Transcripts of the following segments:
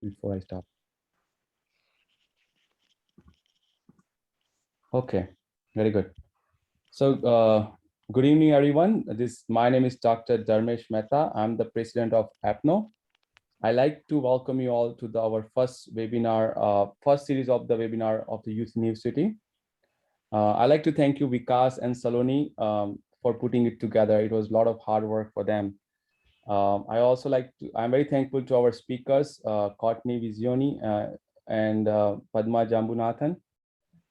before I start. Okay, very good. So good evening, everyone. My name is Dr. Dharmesh Mehta. I'm the president of AIPNO. I'd like to welcome you all to our first webinar, first series of the webinar of the Youth University. I'd like to thank you, Vikas and Saloni, for putting it together. It was a lot of hard work for them. I'm very thankful to our speakers, Courtney Visioni and Padma Jambunath.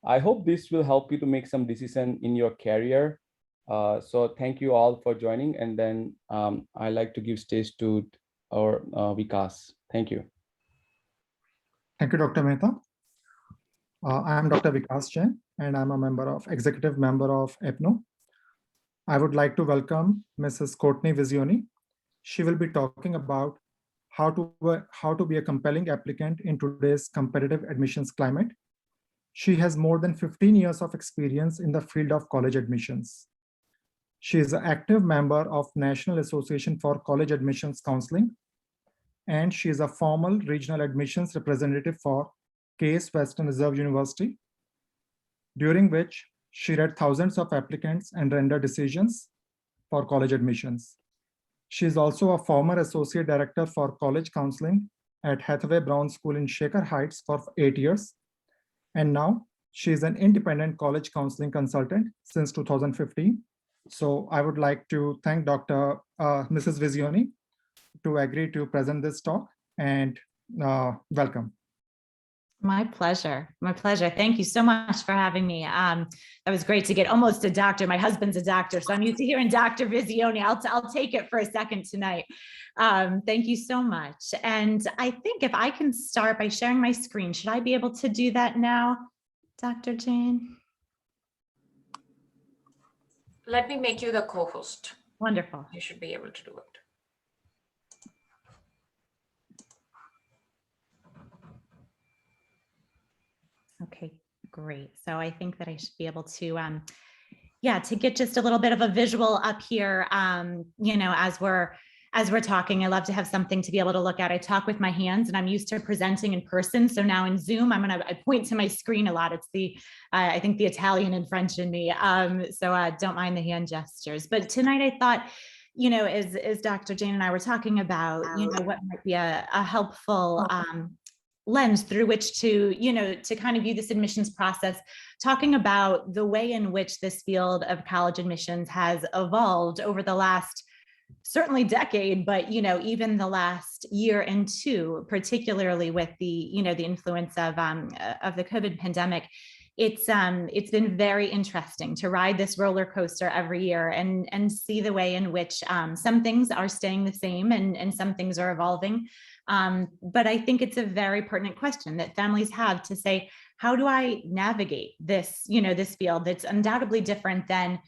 I hope this will help you to make some decision in your career. So thank you all for joining. And then I like to give stage to our Vikas. Thank you. Thank you, Dr. Mehta. I am Dr. Vikas Jain, and I'm a executive member of AIPNO. I would like to welcome Mrs. Courtney Visioni. She will be talking about how to be a compelling applicant in today's competitive admissions climate. She has more than 15 years of experience in the field of college admissions. She is an active member of National Association for College Admissions Counseling, and she is a formal regional admissions representative for Case Western Reserve University, during which she read thousands of applicants and rendered decisions for college admissions. She is also a former associate director for college counseling at Hathaway Brown School in Shaker Heights for 8 years. And now she is an independent college counseling consultant since 2015. So I would like to thank Mrs. Visioni to agree to present this talk, and welcome. My pleasure. My pleasure. Thank you so much for having me. That was great to get almost a doctor. My husband's a doctor, so I'm used to hearing Dr. Visioni. I'll take it for a second tonight. Thank you so much. And I think if I can start by sharing my screen, should I be able to do that now, Dr. Jain? Let me make you the co-host. Wonderful. You should be able to do it. Okay, great. So I think that I should be able to, to get just a little bit of a visual up here, as we're talking. I love to have something to be able to look at. I talk with my hands, and I'm used to presenting in person. So now in Zoom, I point to my screen a lot. It's I think the Italian and French in me. So don't mind the hand gestures. But tonight I thought, as Dr. Jain and I were talking about, what might be a helpful lens through which to kind of view this admissions process, talking about the way in which this field of college admissions has evolved over the last certainly decade, but even the last year and two, particularly with the the influence of the COVID pandemic. It's been very interesting to ride this roller coaster every year and see the way in which some things are staying the same and some things are evolving. But I think it's a very pertinent question that families have to say, how do I navigate this, this field that's undoubtedly different than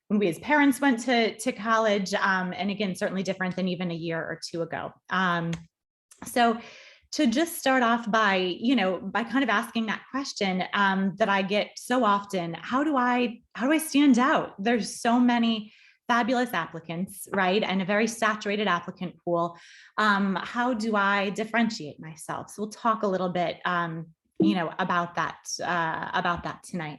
when we as parents went to college, and again, certainly different than even a year or two ago. So to just start off by, by kind of asking that question that I get so often, how do I stand out? There's so many fabulous applicants, right? And a very saturated applicant pool. How do I differentiate myself? So we'll talk a little bit, about that tonight.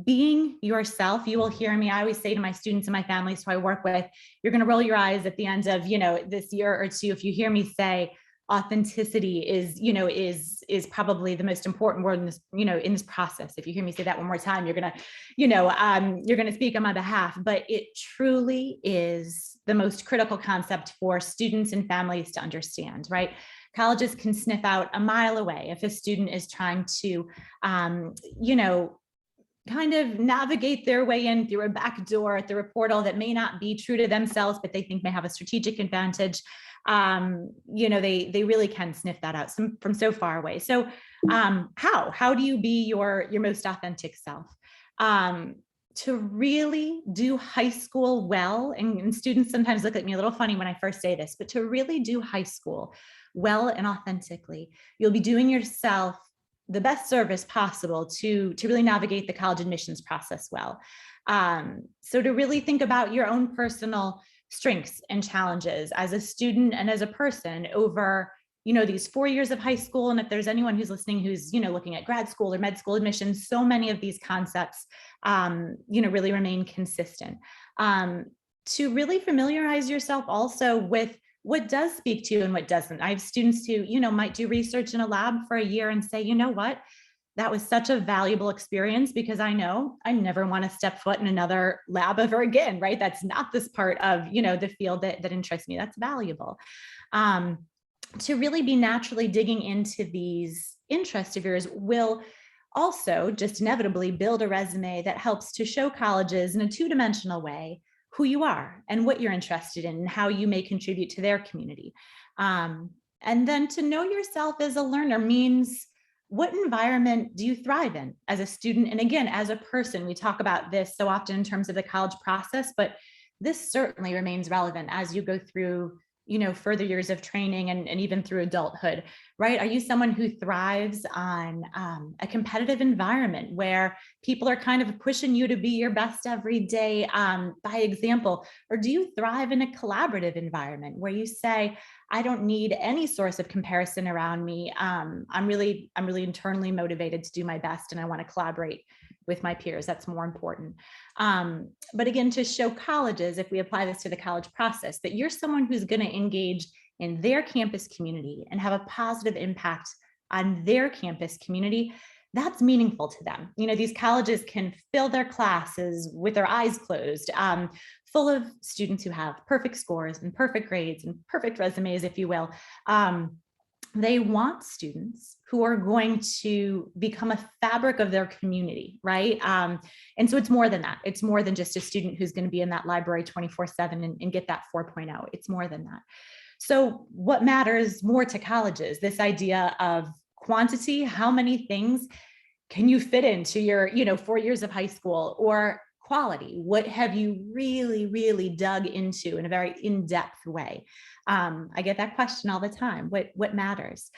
Being yourself, you will hear me. I always say to my students and my families who I work with, you're going to roll your eyes at the end of, this year or two if you hear me say authenticity is probably the most important word in this, in this process. If you hear me say that one more time, you're going to speak on my behalf, but it truly is the most critical concept for students and families to understand, right? Colleges can sniff out a mile away if a student is trying to, kind of navigate their way in through a back door, through a portal that may not be true to themselves, but they think may have a strategic advantage. They really can sniff that out from so far away. So how do you be your most authentic self? To really do high school well, and students sometimes look at me a little funny when I first say this, but to really do high school well and authentically, you'll be doing yourself the best service possible to really navigate the college admissions process well. So to really think about your own personal strengths and challenges as a student and as a person over these 4 years of high school. And if there's anyone who's listening who's, looking at grad school or med school admissions, so many of these concepts, really remain consistent. To really familiarize yourself also with what does speak to you and what doesn't. I have students who, might do research in a lab for a year and say, you know what, that was such a valuable experience because I know I never want to step foot in another lab ever again, right? That's not this part of, the field that interests me. That's valuable. To really be naturally digging into these interests of yours will also just inevitably build a resume that helps to show colleges in a two-dimensional way who you are and what you're interested in and how you may contribute to their community. And then to know yourself as a learner means, what environment do you thrive in as a student? And again, as a person, we talk about this so often in terms of the college process, but this certainly remains relevant as you go through further years of training and even through adulthood, right? Are you someone who thrives on a competitive environment where people are kind of pushing you to be your best every day by example? Or do you thrive in a collaborative environment where you say, I don't need any source of comparison around me. I'm really internally motivated to do my best and I want to collaborate with my peers. That's more important. But again, to show colleges, if we apply this to the college process, that you're someone who's going to engage in their campus community and have a positive impact on their campus community, that's meaningful to them. These colleges can fill their classes with their eyes closed, full of students who have perfect scores and perfect grades and perfect resumes, if you will. They want students who are going to become a fabric of their community, right? And so it's more than that. It's more than just a student who's going to be in that library 24/7 and get that 4.0. It's more than that. So what matters more to colleges? This idea of quantity, how many things can you fit into your 4 years of high school, or quality? What have you really, really dug into in a very in-depth way? I get that question all the time. What matters?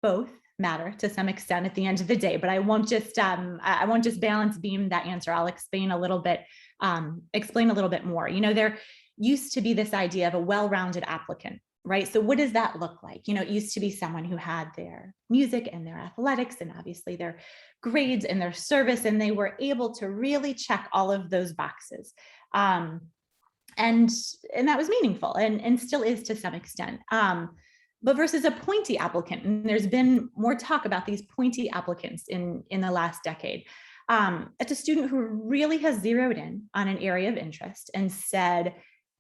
Both matter to some extent at the end of the day, but I won't just balance beam that answer. I'll explain a little bit more. There used to be this idea of a well-rounded applicant, right? So what does that look like? It used to be someone who had their music and their athletics and obviously their grades and their service, and they were able to really check all of those boxes. And that was meaningful and still is to some extent. But versus a pointy applicant, and there's been more talk about these pointy applicants in the last decade. It's a student who really has zeroed in on an area of interest and said,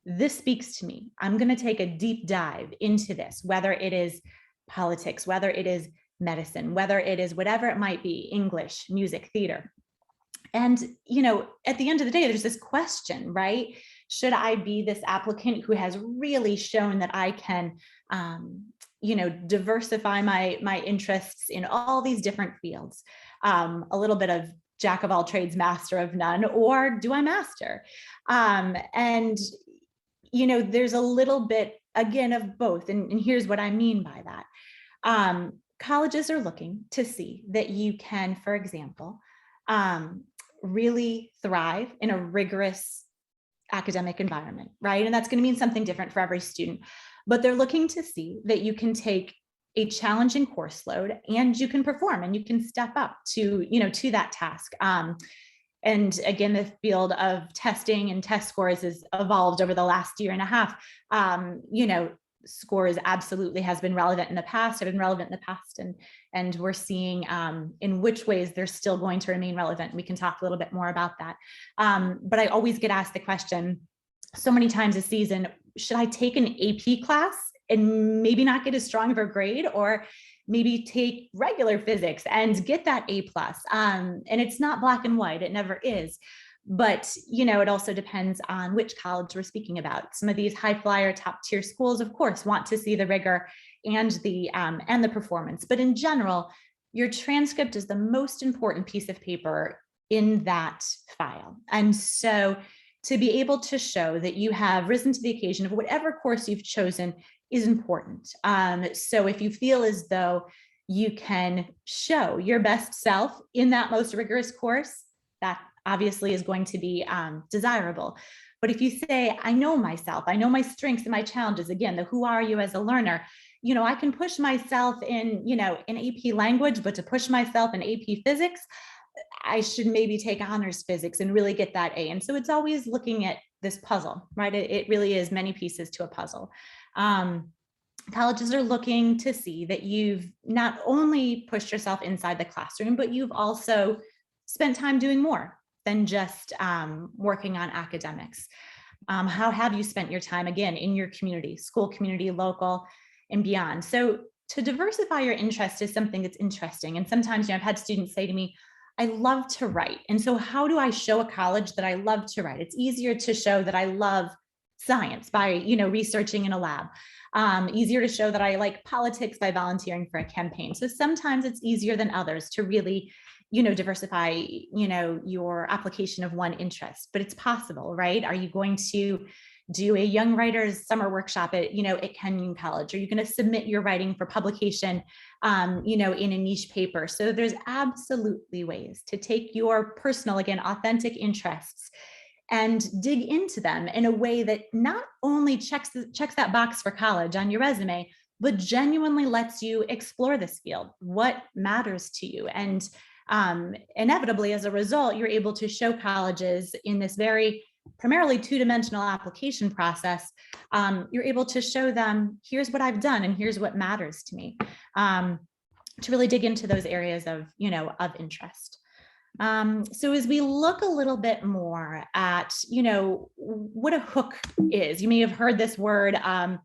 this speaks to me. I'm going to take a deep dive into this, whether it is politics, whether it is medicine, whether it is whatever it might be, English, music, theater. And, at the end of the day, there's this question, right? Should I be this applicant who has really shown that I can, diversify my interests in all these different fields? A little bit of jack of all trades, master of none, or do I master? And there's a little bit, again, of both. And here's what I mean by that. Colleges are looking to see that you can, for example, really thrive in a rigorous academic environment, right? And that's going to mean something different for every student. But they're looking to see that you can take a challenging course load and you can perform and you can step up to that task. And again, the field of testing and test scores has evolved over the last year and a half. Scores absolutely has been relevant in the past, and we're seeing in which ways they're still going to remain relevant. We can talk a little bit more about that. But I always get asked the question so many times a season, should I take an AP class and maybe not get as strong of a grade, or maybe take regular physics and get that A+. And it's not black and white, it never is. But, it also depends on which college we're speaking about. Some of these high flyer top tier schools, of course, want to see the rigor and the performance. But in general, your transcript is the most important piece of paper in that file. And so to be able to show that you have risen to the occasion of whatever course you've chosen is important. So if you feel as though you can show your best self in that most rigorous course, that obviously is going to be desirable. But if you say, I know myself, I know my strengths and my challenges, again, the who are you as a learner, I can push myself in, in AP language, but to push myself in AP physics, I should maybe take honors physics and really get that A. And so it's always looking at this puzzle, right? It really is many pieces to a puzzle. Colleges are looking to see that you've not only pushed yourself inside the classroom, but you've also spent time doing more than just working on academics. How have you spent your time, again, in your community, school community, local, and beyond? So to diversify your interest is something that's interesting. And sometimes, I've had students say to me, I love to write. And so how do I show a college that I love to write? It's easier to show that I love science by, researching in a lab. Easier to show that I like politics by volunteering for a campaign. So sometimes it's easier than others to really, diversify, your application of one interest, but it's possible, right? Are you going to do a young writers summer workshop at, at Kenyon College? Are you going to submit your writing for publication, in a niche paper? So there's absolutely ways to take your personal, again, authentic interests and dig into them in a way that not only checks that box for college on your resume, but genuinely lets you explore this field, what matters to you. And inevitably, as a result, you're able to show colleges in this very primarily two-dimensional application process, you're able to show them, here's what I've done and here's what matters to me, to really dig into those areas of, of interest. So as we look a little bit more at, what a hook is, you may have heard this word, and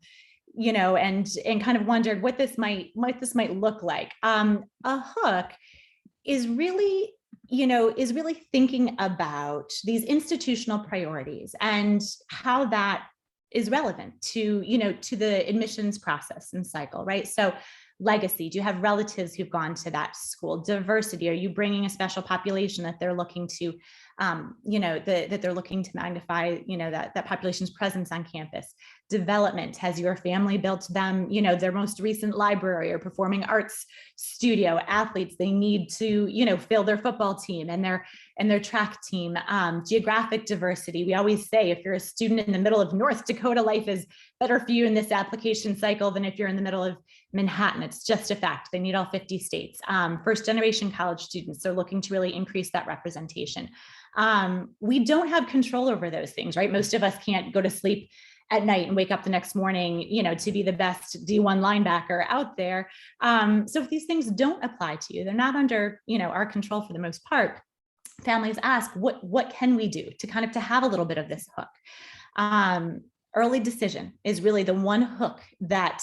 kind of wondered what this might look like. A hook is really thinking about these institutional priorities and how that is relevant to, to the admissions process and cycle, right? So legacy, do you have relatives who've gone to that school? Diversity, are you bringing a special population that they're looking to, that they're looking to magnify, that population's presence on campus? Development, has your family built them, their most recent library or performing arts studio? Athletes, they need to, fill their football team and their track team. Geographic diversity, we always say if you're a student in the middle of North Dakota, life is better for you in this application cycle than if you're in the middle of Manhattan. It's just a fact. They need all 50 states. First generation college students are looking to really increase that representation. We don't have control over those things, right? Most of us can't go to sleep at night and wake up the next morning, to be the best D1 linebacker out there. So if these things don't apply to you, they're not under, our control for the most part. Families ask, what can we do to kind of to have a little bit of this hook? Early decision is really the one hook that,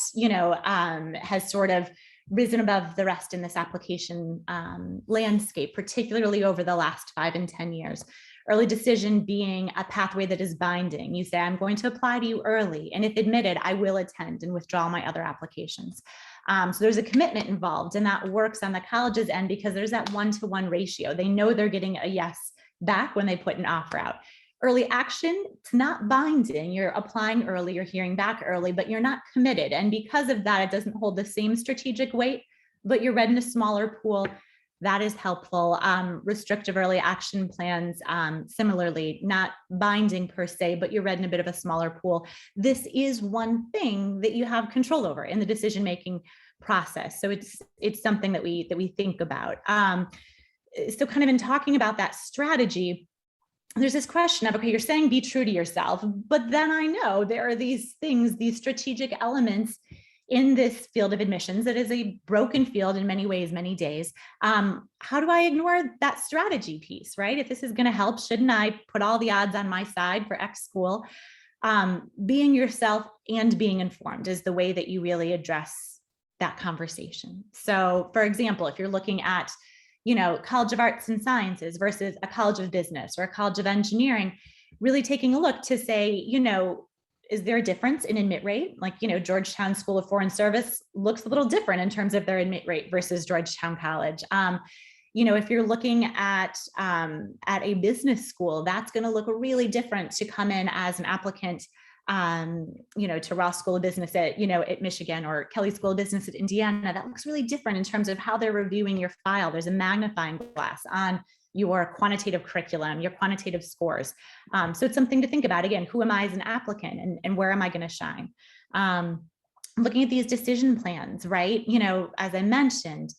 has sort of risen above the rest in this application landscape, particularly over the last 5 and 10 years. Early decision being a pathway that is binding. You say, I'm going to apply to you early, and if admitted, I will attend and withdraw my other applications. So there's a commitment involved, and that works on the college's end because there's that 1-to-1 ratio. They know they're getting a yes back when they put an offer out. Early action, it's not binding. You're applying early, you're hearing back early, but you're not committed. And because of that, it doesn't hold the same strategic weight, but you're read in a smaller pool. That is helpful. Restrictive early action plans, similarly, not binding per se, but you're read in a bit of a smaller pool. This is one thing that you have control over in the decision-making process. So it's something that we think about. So kind of in talking about that strategy, there's this question of, okay, you're saying be true to yourself, but then I know there are these things, these strategic elements in this field of admissions that is a broken field in many ways, many days. How do I ignore that strategy piece, right? If this is going to help, shouldn't I put all the odds on my side for X school? Being yourself and being informed is the way that you really address that conversation. So for example, if you're looking at, College of Arts and Sciences versus a College of Business or a College of Engineering, really taking a look to say, is there a difference in admit rate? Like, Georgetown School of Foreign Service looks a little different in terms of their admit rate versus Georgetown College. If you're looking at a business school, that's going to look really different to come in as an applicant, to Ross School of Business at Michigan or Kelly School of Business at Indiana. That looks really different in terms of how they're reviewing your file. There's a magnifying glass on your quantitative curriculum, your quantitative scores. So it's something to think about. Again, who am I as an applicant and where am I going to shine? looking at these decision plans, right? As I mentioned,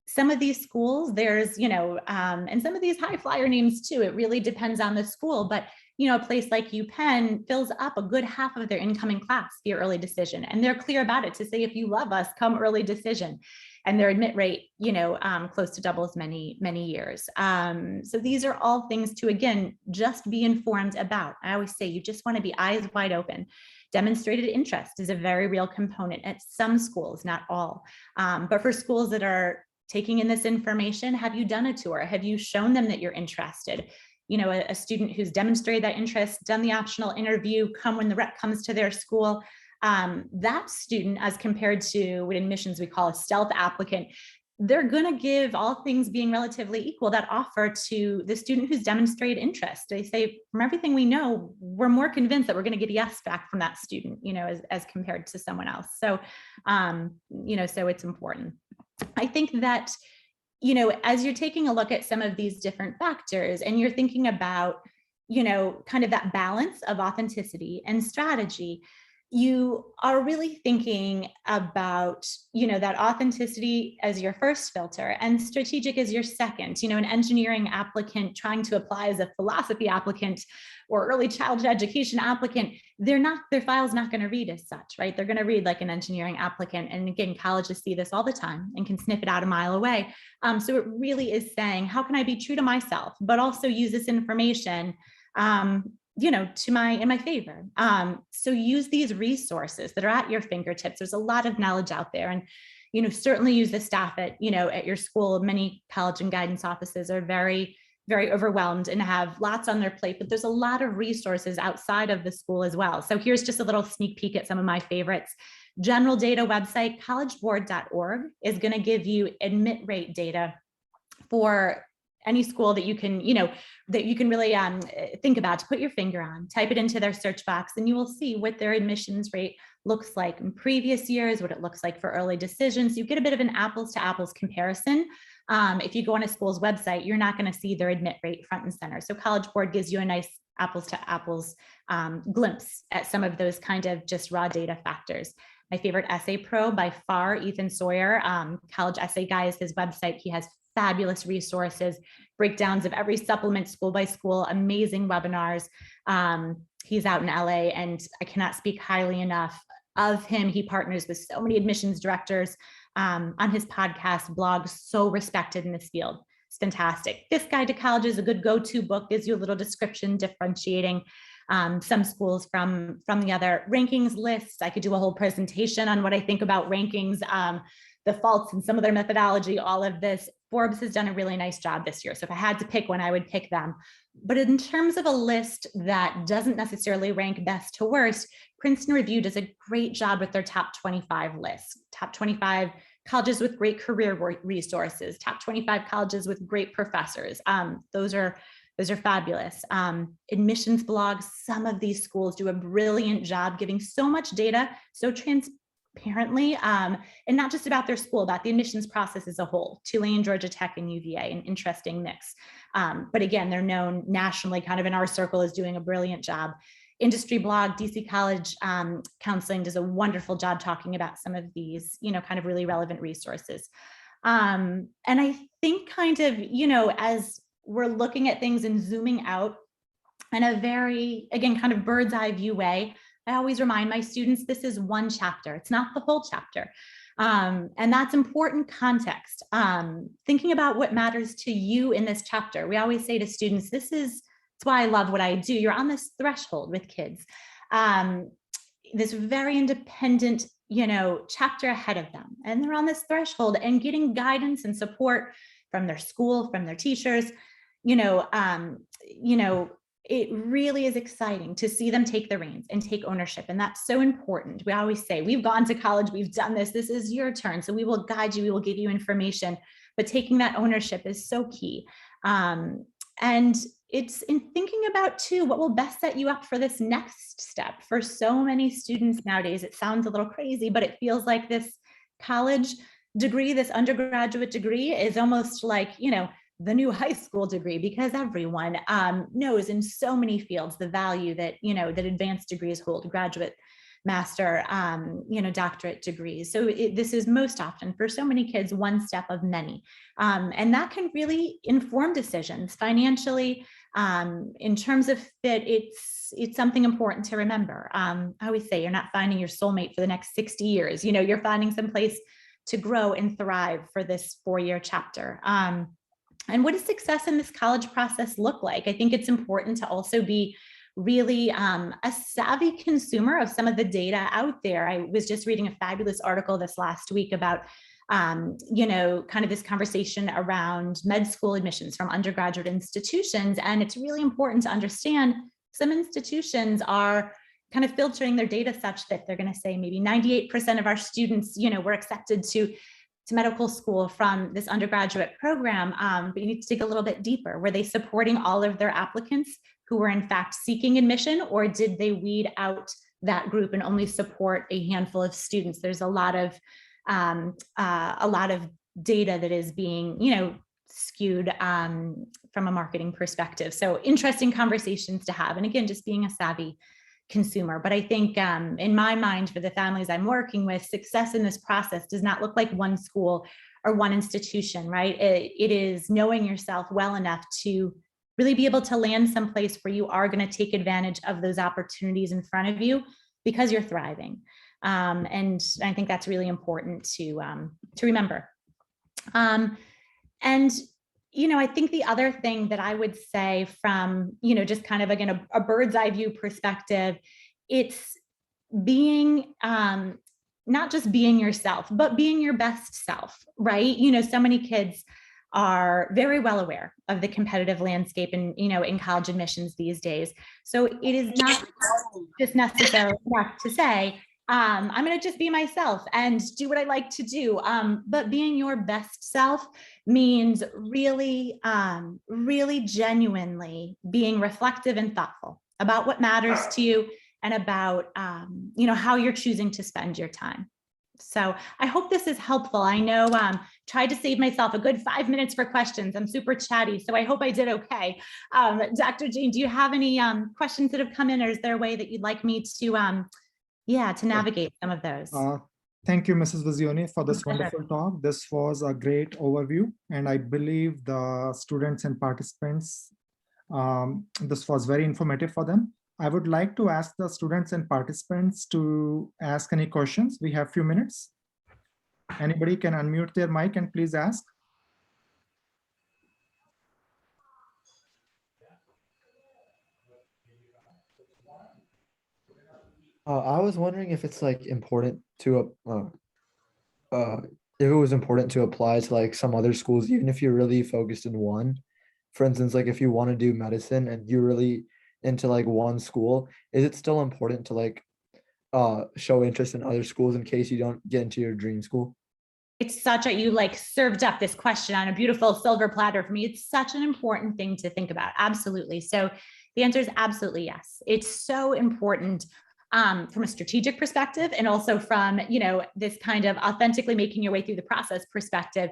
some of these schools, there's, and some of these high flyer names too, it really depends on the school, but a place like UPenn fills up a good half of their incoming class via early decision. And they're clear about it to say, if you love us, come early decision. And their admit rate, close to double as many years. So these are all things to, again, just be informed about. I always say, you just want to be eyes wide open. Demonstrated interest is a very real component at some schools, not all. But for schools that are taking in this information, have you done a tour? Have you shown them that you're interested? A student who's demonstrated that interest, done the optional interview, come when the rep comes to their school, that student, as compared to what admissions we call a stealth applicant, they're going to give, all things being relatively equal, that offer to the student who's demonstrated interest. They say, from everything we know, we're more convinced that we're going to get a yes back from that student, as compared to someone else. So, so it's important. I think that, as you're taking a look at some of these different factors and you're thinking about, kind of that balance of authenticity and strategy, you are really thinking about, that authenticity as your first filter and strategic as your second. An engineering applicant trying to apply as a philosophy applicant or early childhood education applicant, their file's not going to read as such, right? They're going to read like an engineering applicant. And again, colleges see this all the time and can sniff it out a mile away. So it really is saying, how can I be true to myself, but also use this information in my favor. So use these resources that are at your fingertips. There's a lot of knowledge out there, and certainly use the staff at your school. Many college and guidance offices are very, very overwhelmed and have lots on their plate, but there's a lot of resources outside of the school as well. So here's just a little sneak peek at some of my favorites. General data website, collegeboard.org, is going to give you admit rate data for any school that you can, that you can really think about, to put your finger on. Type it into their search box and you will see what their admissions rate looks like in previous years, what it looks like for early decisions. You get a bit of an apples to apples comparison. If you go on a school's website, you're not going to see their admit rate front and center. So College Board gives you a nice apples to apples glimpse at some of those kind of just raw data factors. My favorite essay pro by far, Ethan Sawyer, College Essay Guy is his website. He has fabulous resources, breakdowns of every supplement school by school, amazing webinars. He's out in LA and I cannot speak highly enough of him. He partners with so many admissions directors on his podcast, blog, so respected in this field. It's fantastic. This Guide to College is a good go-to book, gives you a little description, differentiating some schools from the other. Rankings lists, I could do a whole presentation on what I think about rankings, the faults and some of their methodology, all of this. Forbes has done a really nice job this year. So if I had to pick one, I would pick them. But in terms of a list that doesn't necessarily rank best to worst, Princeton Review does a great job with their top 25 list. Top 25 colleges with great career resources, top 25 colleges with great professors. Those are fabulous. Admissions blogs, some of these schools do a brilliant job giving so much data, so transparently, and not just about their school, about the admissions process as a whole. Tulane, Georgia Tech, and UVA, an interesting mix. But again, they're known nationally, kind of in our circle, as doing a brilliant job. Industry blog, DC College Counseling does a wonderful job talking about some of these, kind of really relevant resources. And I think kind of, as we're looking at things and zooming out in a very, again, kind of bird's eye view way, I always remind my students, this is one chapter. It's not the whole chapter. And that's important context. Thinking about what matters to you in this chapter. We always say to students, that's why I love what I do. You're on this threshold with kids. This very independent, chapter ahead of them. And they're on this threshold and getting guidance and support from their school, from their teachers, it really is exciting to see them take the reins and take ownership. And that's so important. We always say, we've gone to college, we've done this is your turn. So we will guide you, we will give you information, but taking that ownership is so key. And it's in thinking about too, what will best set you up for this next step. For so many students nowadays, it sounds a little crazy, but it feels like this college degree, this undergraduate degree is almost like, the new high school degree, because everyone knows in so many fields the value that, that advanced degrees hold, graduate master, doctorate degrees. So this is most often for so many kids, one step of many. And that can really inform decisions financially. In terms of fit, it's something important to remember. I always say you're not finding your soulmate for the next 60 years. You're finding some place to grow and thrive for this 4-year chapter. And what does success in this college process look like? I think it's important to also be really a savvy consumer of some of the data out there. I was just reading a fabulous article this last week about kind of this conversation around med school admissions from undergraduate institutions. And it's really important to understand some institutions are kind of filtering their data such that they're going to say maybe 98% of our students, were accepted to medical school from this undergraduate program. But you need to dig a little bit deeper. Were they supporting all of their applicants who were in fact seeking admission, or did they weed out that group and only support a handful of students? There's a lot of data that is being, skewed from a marketing perspective. So interesting conversations to have. And again, just being a savvy consumer. But I think in my mind, for the families I'm working with, success in this process does not look like one school or one institution, right? It is knowing yourself well enough to really be able to land someplace where you are going to take advantage of those opportunities in front of you because you're thriving. And I think that's really important to remember. I think the other thing that I would say from, just kind of, again, a bird's eye view perspective, it's being, not just being yourself, but being your best self, right? So many kids are very well aware of the competitive landscape in college admissions these days. So it is not just necessarily enough to say, I'm going to just be myself and do what I like to do. But being your best self means really, really genuinely being reflective and thoughtful about what matters to you and about, how you're choosing to spend your time. So I hope this is helpful. I know tried to save myself a good 5 minutes for questions. I'm super chatty, so I hope I did okay. Dr. Jane, do you have any questions that have come in, or is there a way that you'd like me to navigate some of those? Thank you, Mrs. Visioni, for this wonderful talk. This was a great overview, and I believe the students and participants, this was very informative for them. I would like to ask the students and participants to ask any questions. We have a few minutes. Anybody can unmute their mic and please ask. I was wondering if it's like important to if it was important to apply to like some other schools, even if you're really focused in one. For instance, like if you want to do medicine and you're really into like one school, is it still important to like show interest in other schools in case you don't get into your dream school? It's such a, you like served up this question on a beautiful silver platter for me. It's such an important thing to think about. Absolutely. So the answer is absolutely yes. It's so important from a strategic perspective, and also from, this kind of authentically making your way through the process perspective.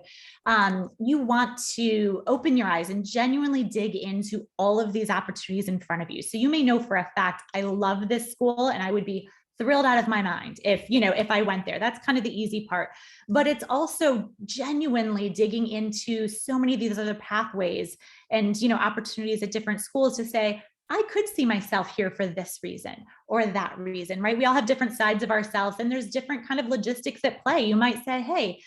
You want to open your eyes and genuinely dig into all of these opportunities in front of you. So you may know for a fact, I love this school and I would be thrilled out of my mind if I went there. That's kind of the easy part. But it's also genuinely digging into so many of these other pathways and, opportunities at different schools to say, I could see myself here for this reason or that reason, right? We all have different sides of ourselves, and there's different kind of logistics at play. You might say, hey,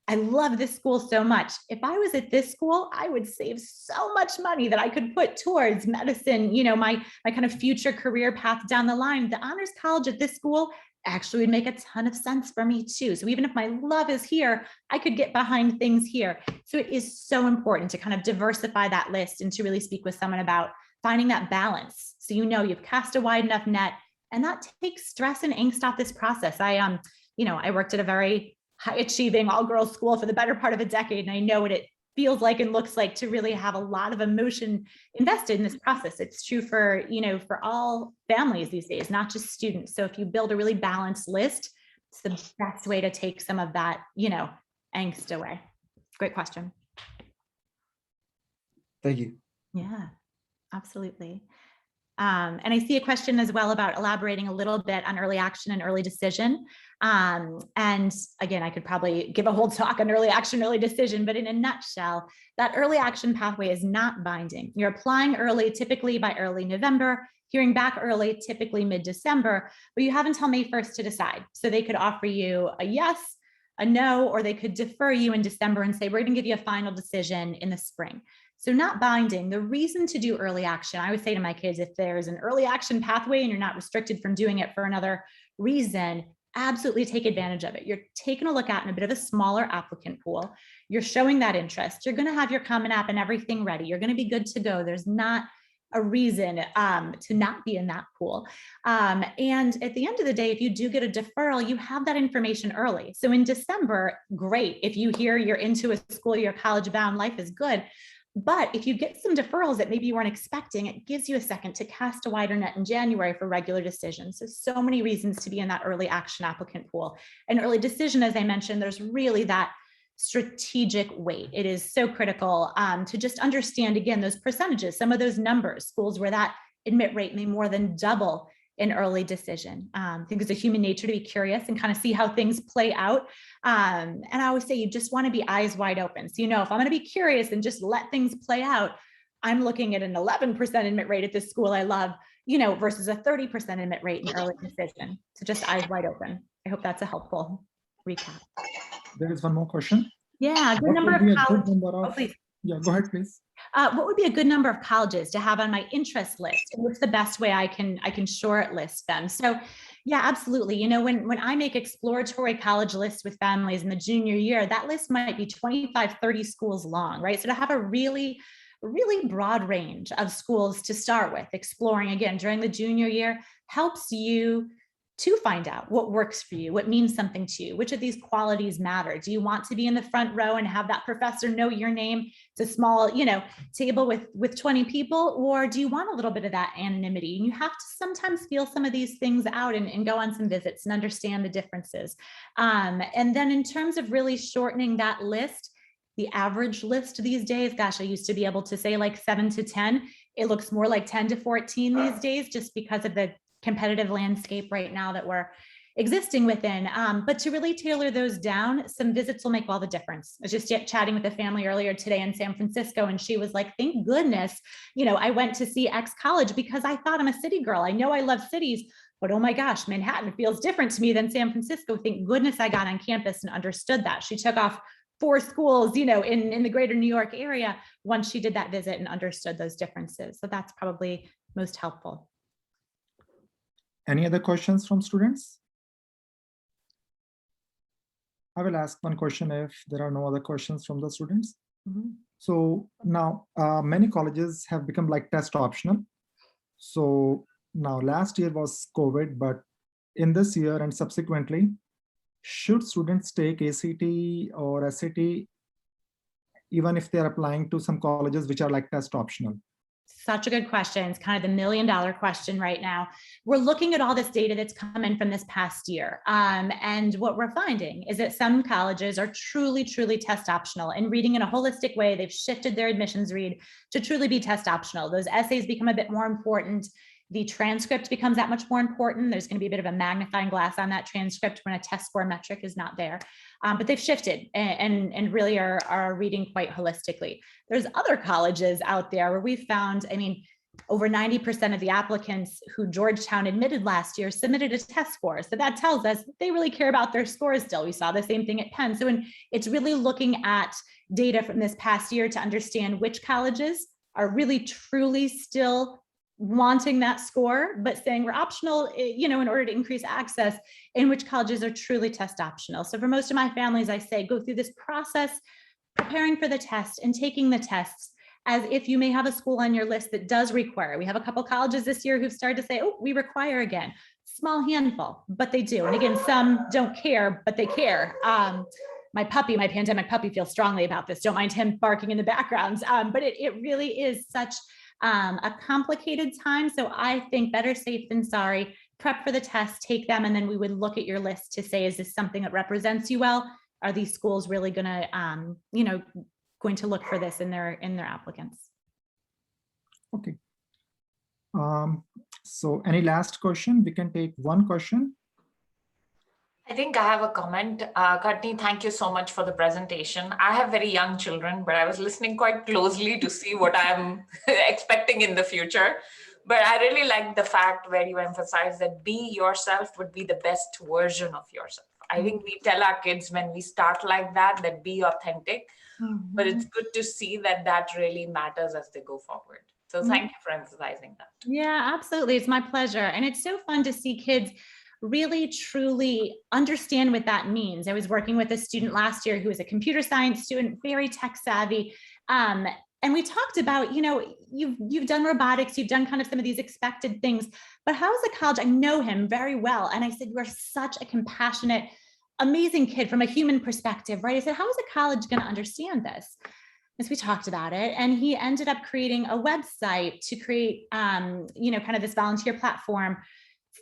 I love this school so much. If I was at this school, I would save so much money that I could put towards medicine, my kind of future career path down the line. The honors college at this school actually would make a ton of sense for me too. So even if my love is here, I could get behind things here. So it is so important to kind of diversify that list and to really speak with someone about finding that balance. So you've cast a wide enough net, and that takes stress and angst off this process. I worked at a very high achieving all girls school for the better part of a decade. And I know what it feels like and looks like to really have a lot of emotion invested in this process. It's true for all families these days, not just students. So if you build a really balanced list, it's the best way to take some of that, angst away. Great question. Thank you. Yeah, absolutely. And I see a question as well about elaborating a little bit on early action and early decision. And again, I could probably give a whole talk on early action, early decision, but in a nutshell, that early action pathway is not binding. You're applying early, typically by early November, hearing back early, typically mid-December, but you have until May 1st to decide. So they could offer you a yes, a no, or they could defer you in December and say, we're going to give you a final decision in the spring. So not binding. The reason to do early action, I would say to my kids, if there's an early action pathway and you're not restricted from doing it for another reason, absolutely take advantage of it. You're taking a look at in a bit of a smaller applicant pool. You're showing that interest. You're going to have your Common App and everything ready. You're going to be good to go. There's not a reason to not be in that pool. And at the end of the day, if you do get a deferral, you have that information early. So in December, great. If you hear you're into a school, you're college bound, life is good. But if you get some deferrals that maybe you weren't expecting, it gives you a second to cast a wider net in January for regular decisions. So many reasons to be in that early action applicant pool. And early decision, as I mentioned, there's really that strategic weight. It is so critical to just understand, again, those percentages, some of those numbers, schools where that admit rate may more than double in early decision. I think it's a human nature to be curious and kind of see how things play out. And I always say you just want to be eyes wide open. So, if I'm going to be curious and just let things play out, I'm looking at an 11% admit rate at this school I love, versus a 30% admit rate in early decision. So just eyes wide open. I hope that's a helpful recap. There is one more question. Yeah, a good What number would be of a good colleges. number Oh, of- please. Yeah, go ahead, please. What would be a good number of colleges to have on my interest list? And what's the best way I can short list them? So yeah, absolutely. When I make exploratory college lists with families in the junior year, that list might be 25, 30 schools long, right? So to have a really broad range of schools to start with, exploring again during the junior year helps you to find out what works for you, what means something to you, which of these qualities matter. Do you want to be in the front row and have that professor know your name? It's a small, table with 20 people, or do you want a little bit of that anonymity? And you have to sometimes feel some of these things out and go on some visits and understand the differences. And then in terms of really shortening that list, the average list these days, gosh, I used to be able to say like 7 to 10. It looks more like 10 to 14 these days, just because of the competitive landscape right now that we're existing within. But to really tailor those down, some visits will make all the difference. I was just chatting with a family earlier today in San Francisco, and she was like, thank goodness, I went to see X college because I thought I'm a city girl. I know I love cities, but oh my gosh, Manhattan feels different to me than San Francisco. Thank goodness I got on campus and understood that. She took off 4 schools, in the greater New York area once she did that visit and understood those differences. So that's probably most helpful. Any other questions from students? I will ask one question if there are no other questions from the students. Mm-hmm. So now many colleges have become like test optional. So now last year was COVID, but in this year and subsequently, should students take ACT or SAT even if they're applying to some colleges which are like test optional? Such a good question. It's kind of the $1 million question right now. We're looking at all this data that's come in from this past year. And what we're finding is that some colleges are truly test optional, and reading in a holistic way. They've shifted their admissions read to truly be test optional. Those essays become a bit more important. The transcript becomes that much more important. There's going to be a bit of a magnifying glass on that transcript when a test score metric is not there. But they've shifted and really are reading quite holistically. There's other colleges out there where we've found, over 90% of the applicants who Georgetown admitted last year submitted a test score. So that tells us they really care about their scores still. We saw the same thing at Penn. So it's really looking at data from this past year to understand which colleges are really truly still wanting that score, but saying we're optional, in order to increase access, in which colleges are truly test optional. So for most of my families, I say, go through this process, preparing for the test and taking the tests as if you may have a school on your list that does require. We have a couple colleges this year who've started to say, oh, we require again. Small handful, but they do. And again, some don't care, but they care. My pandemic puppy feels strongly about this. Don't mind him barking in the background. But it really is such a complicated time. So I think better safe than sorry. Prep for the test, take them, and then we would look at your list to say, is this something that represents you well? Are these schools really going to look for this in their applicants? Okay. So any last question? We can take one question. I think I have a comment. Courtney, thank you so much for the presentation. I have very young children, but I was listening quite closely to see what I'm expecting in the future. But I really like the fact where you emphasize that be yourself would be the best version of yourself. I think we tell our kids when we start like that, that be authentic, but it's good to see that that really matters as they go forward. So thank you for emphasizing that. Yeah, absolutely. It's my pleasure. And it's so fun to see kids really truly understand what that means. I was working with a student last year who was a computer science student, very tech savvy. And we talked about, you know, you've done robotics, you've done kind of some of these expected things, but how's the college? I know him very well. And I said, you are such a compassionate, amazing kid from a human perspective, right? I said, how is a college going to understand this? As we talked about it, and he ended up creating a website to create, you know, kind of this volunteer platform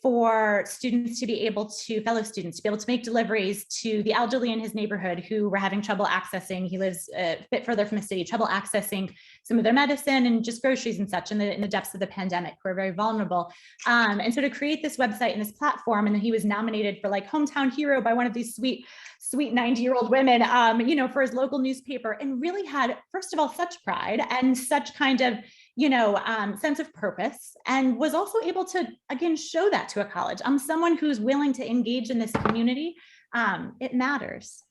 for students to be able to, fellow students, to be able to make deliveries to the elderly in his neighborhood who were having trouble accessing, he lives a bit further from the city, trouble accessing some of their medicine and just groceries and such in the depths of the pandemic, who are very vulnerable. And so to create this website and this platform, and then he was nominated for like hometown hero by one of these sweet 90-year-old women, you know, for his local newspaper, and really had, first of all, such pride and such kind of, you know, sense of purpose, and was also able to, again, show that to a college. I'm someone who's willing to engage in this community. It matters.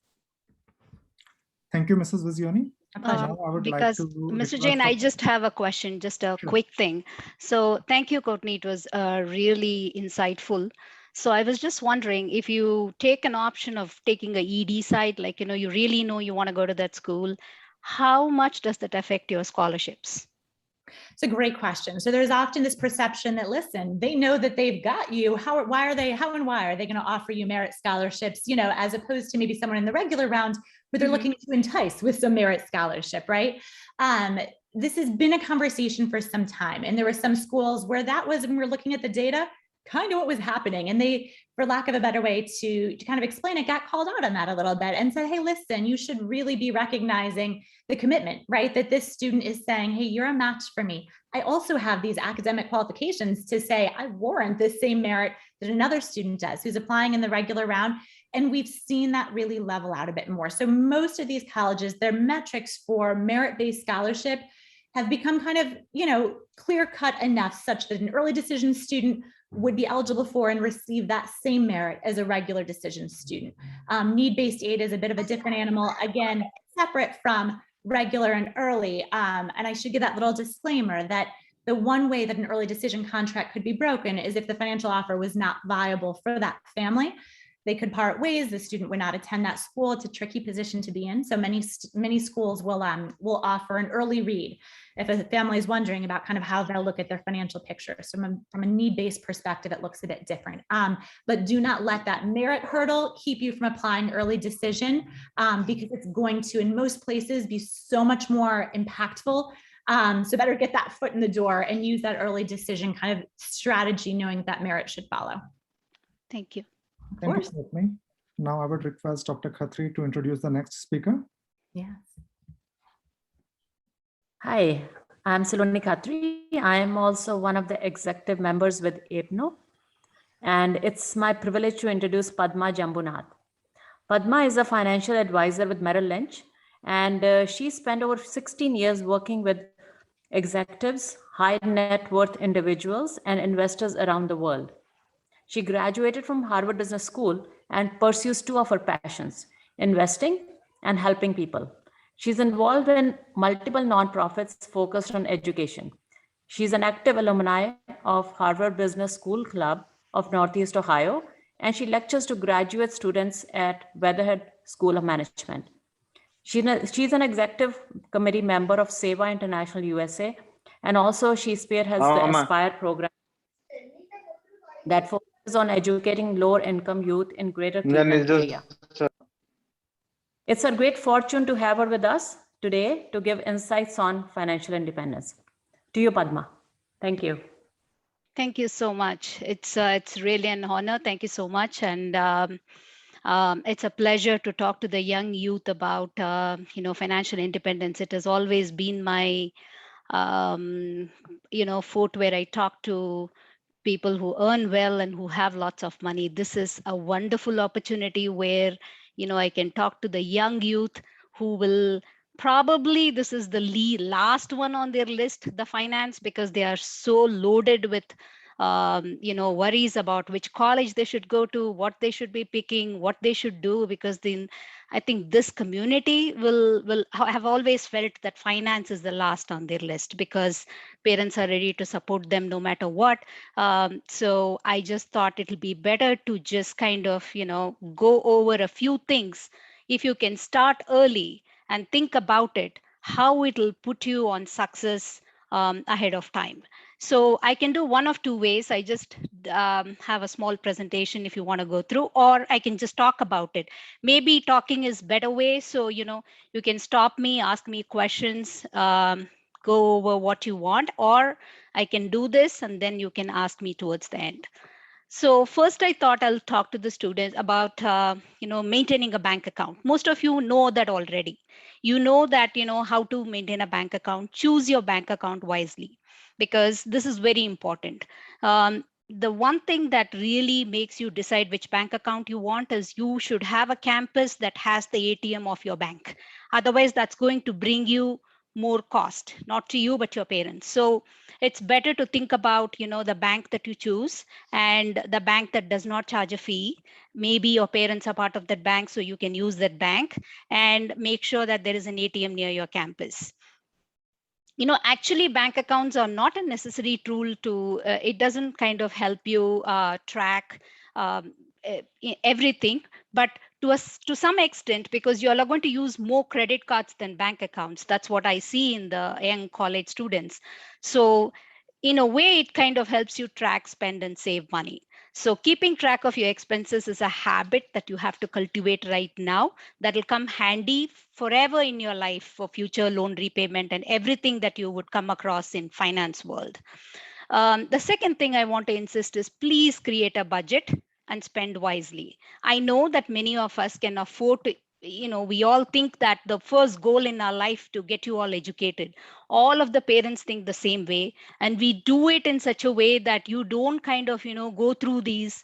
Thank you, Mrs. Visioni. A pleasure. Now I would like Because to Mr. request Jain, I Dr. just have a question, just a Sure. quick thing. So thank you, Courtney. It was really insightful. So I was just wondering, if you take an option of taking a ED side, like, you know, you really know you want to go to that school, how much does that affect your scholarships? It's a great question. So there's often this perception that, listen, they know that they've got you. How and why are they going to offer you merit scholarships, you know, as opposed to maybe someone in the regular round where they're looking to entice with some merit scholarship, right? This has been a conversation for some time. And there were some schools where that was, when we're looking at the data, kind of what was happening. And they, for lack of a better way to kind of explain it, got called out on that a little bit and said, hey, listen, you should really be recognizing the commitment, right? That this student is saying, hey, you're a match for me. I also have these academic qualifications to say I warrant this same merit that another student does who's applying in the regular round. And we've seen that really level out a bit more. So most of these colleges, their metrics for merit-based scholarship have become kind of, you know, clear-cut enough such that an early decision student would be eligible for and receive that same merit as a regular decision student. Need-based aid is a bit of a different animal, again, separate from regular and early. And I should give that little disclaimer that the one way that an early decision contract could be broken is if the financial offer was not viable for that family. They could part ways. The student would not attend that school. It's a tricky position to be in. So many schools will offer an early read if a family is wondering about kind of how they'll look at their financial picture. So from a need-based perspective, it looks a bit different. But do not let that merit hurdle keep you from applying early decision, because it's going to, in most places, be so much more impactful. So better get that foot in the door and use that early decision kind of strategy, knowing that merit should follow. Thank you. Thank you, Courtney. Now I would request Dr. Khatri to introduce the next speaker. Yes. Hi, I'm Saloni Khatri. I am also one of the executive members with AIPNO, and it's my privilege to introduce Padma Jambunath. Padma is a financial advisor with Merrill Lynch, and she spent over 16 years working with executives, high net worth individuals, and investors around the world. She graduated from Harvard Business School and pursues two of her passions, investing and helping people. She's involved in multiple nonprofits focused on education. She's an active alumni of Harvard Business School Club of Northeast Ohio, and she lectures to graduate students at Weatherhead School of Management. She's an executive committee member of SEVA International USA, and also she spearheads the Aspire program that focuses on educating lower income youth in Greater Cleveland area. It's a great fortune to have her with us today to give insights on financial independence. To you, Padma. Thank you. Thank you so much. It's really an honor. Thank you so much. And it's a pleasure to talk to the young youth about, financial independence. It has always been my fort where I talk to people who earn well and who have lots of money. This is a wonderful opportunity where, I can talk to the young youth who will probably, this is the last one on their list, the finance, because they are so loaded with worries about which college they should go to, what they should be picking, what they should do, because then I think this community will have always felt that finance is the last on their list because parents are ready to support them no matter what. So I just thought it'll be better to just kind of, go over a few things. If you can start early and think about it, how it'll put you on success ahead of time. So I can do one of two ways. I just have a small presentation if you want to go through, or I can just talk about it. Maybe talking is better way. So, you can stop me, ask me questions, go over what you want, or I can do this and then you can ask me towards the end. So first, I thought I'll talk to the students about, maintaining a bank account. Most of you know that already. You know that, how to maintain a bank account. Choose your bank account wisely, because this is very important. The one thing that really makes you decide which bank account you want is you should have a campus that has the ATM of your bank. Otherwise, that's going to bring you more cost, not to you, but your parents. So it's better to think about, the bank that you choose and the bank that does not charge a fee. Maybe your parents are part of that bank, so you can use that bank, and make sure that there is an ATM near your campus. Actually, bank accounts are not a necessary tool to, it doesn't kind of help you track everything, but to some extent, because you're going to use more credit cards than bank accounts. That's what I see in the young college students. So in a way, it kind of helps you track, spend, and save money. So keeping track of your expenses is a habit that you have to cultivate right now. That will come handy forever in your life for future loan repayment and everything that you would come across in finance world. The second thing I want to insist is please create a budget and spend wisely. I know that many of us can afford to, we all think that the first goal in our life to get you all educated. All of the parents think the same way, and we do it in such a way that you don't kind of, go through these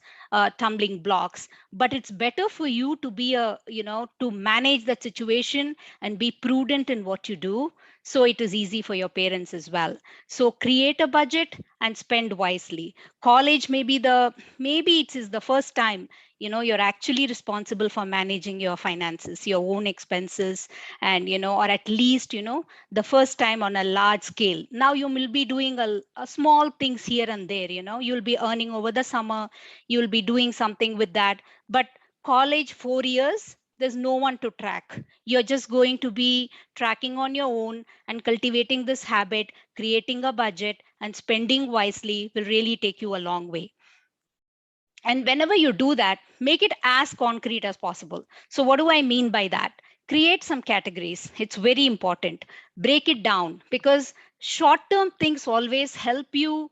tumbling blocks. But it's better for you to be to manage that situation and be prudent in what you do, so it is easy for your parents as well. So create a budget and spend wisely. College maybe it is the first time you're actually responsible for managing your finances, your own expenses, and or at least the first time on a large scale. Now you will be doing a small things here and there. You'll be earning over the summer, you'll be doing something with that. But college 4 years, there's no one to track. You're just going to be tracking on your own, and cultivating this habit, creating a budget and spending wisely will really take you a long way. And whenever you do that, make it as concrete as possible. So what do I mean by that? Create some categories. It's very important. Break it down, because short-term things always help you,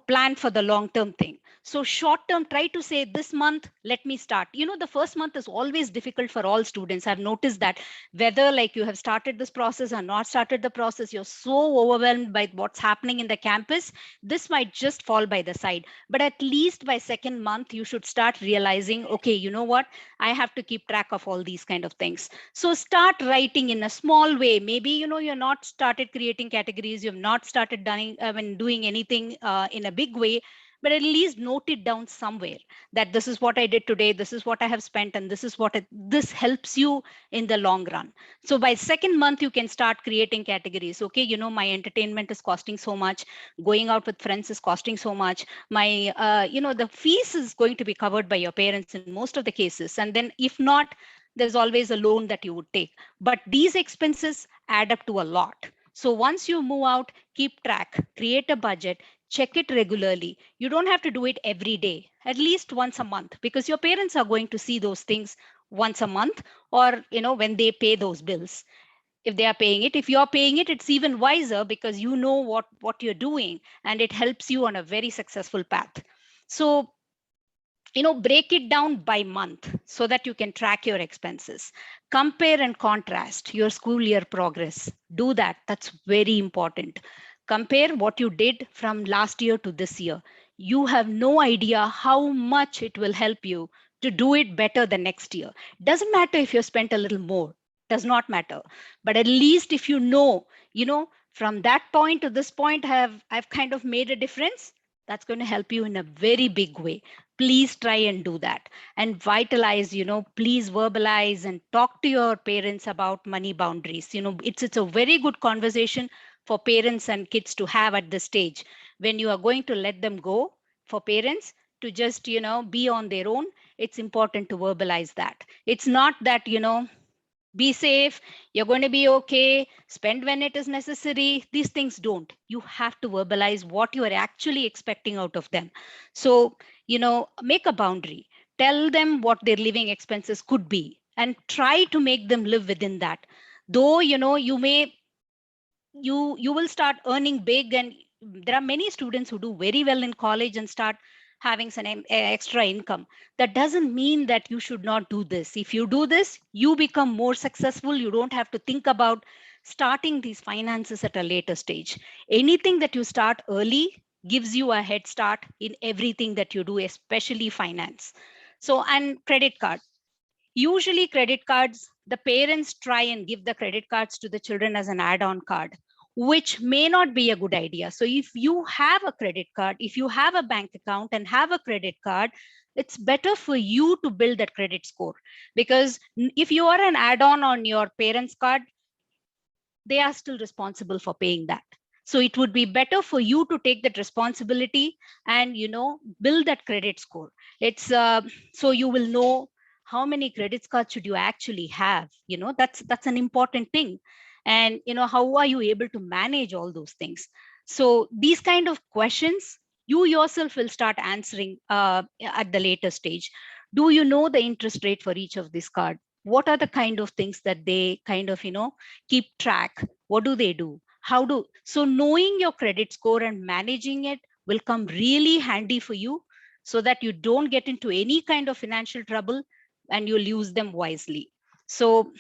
plan for the long-term thing. So short-term, try to say this month, let me start. The first month is always difficult for all students. I've noticed that whether like you have started this process or not started the process, you're so overwhelmed by what's happening in the campus. This might just fall by the side, but at least by second month, you should start realizing, okay, you know what? I have to keep track of all these kind of things. So start writing in a small way. Maybe, you're not started creating categories. You've not started doing anything in a big way, but at least note it down somewhere that this is what I did today, this is what I have spent, and this helps you in the long run. So by second month, you can start creating categories. Okay, my entertainment is costing so much, going out with friends is costing so much, my the fees is going to be covered by your parents in most of the cases, and then if not, there's always a loan that you would take. But these expenses add up to a lot. So once you move out, keep track, create a budget, check it regularly. You don't have to do it every day, at least once a month, because your parents are going to see those things once a month, or when they pay those bills. If they are paying it, if you're paying it, it's even wiser, because you know what you're doing, and it helps you on a very successful path. So break it down by month so that you can track your expenses. Compare and contrast your school year progress. Do that. That's very important. Compare what you did from last year to this year. You have no idea how much it will help you to do it better the next year. Doesn't matter if you spent a little more, does not matter. But at least if from that point to this point, I've kind of made a difference. That's going to help you in a very big way. Please try and do that and vitalize, please verbalize and talk to your parents about money boundaries. It's a very good conversation for parents and kids to have at this stage when you are going to let them go. For parents to just be on their own, it's important to verbalize that. It's not that be safe, you're going to be okay, spend when it is necessary. These things don't. You have to verbalize what you are actually expecting out of them. So make a boundary, tell them what their living expenses could be and try to make them live within that. Though you will start earning big, and there are many students who do very well in college and start having some extra income. That doesn't mean that you should not do this. If you do this, you become more successful. You don't have to think about starting these finances at a later stage. Anything that you start early gives you a head start in everything that you do, especially finance. So, and credit card. Usually credit cards, the parents try and give the credit cards to the children as an add-on card, which may not be a good idea. So if you have a credit card, if you have a bank account and have a credit card, it's better for you to build that credit score. Because if you are an add-on on your parents' card, they are still responsible for paying that. So it would be better for you to take that responsibility and build that credit score. It's so you will know how many credit cards should you actually have. That's an important thing. And how are you able to manage all those things? So these kind of questions you yourself will start answering at the later stage. Do you know the interest rate for each of these cards? What are the kind of things that they kind of keep track? What do they do? So knowing your credit score and managing it will come really handy for you, so that you don't get into any kind of financial trouble and you'll use them wisely. So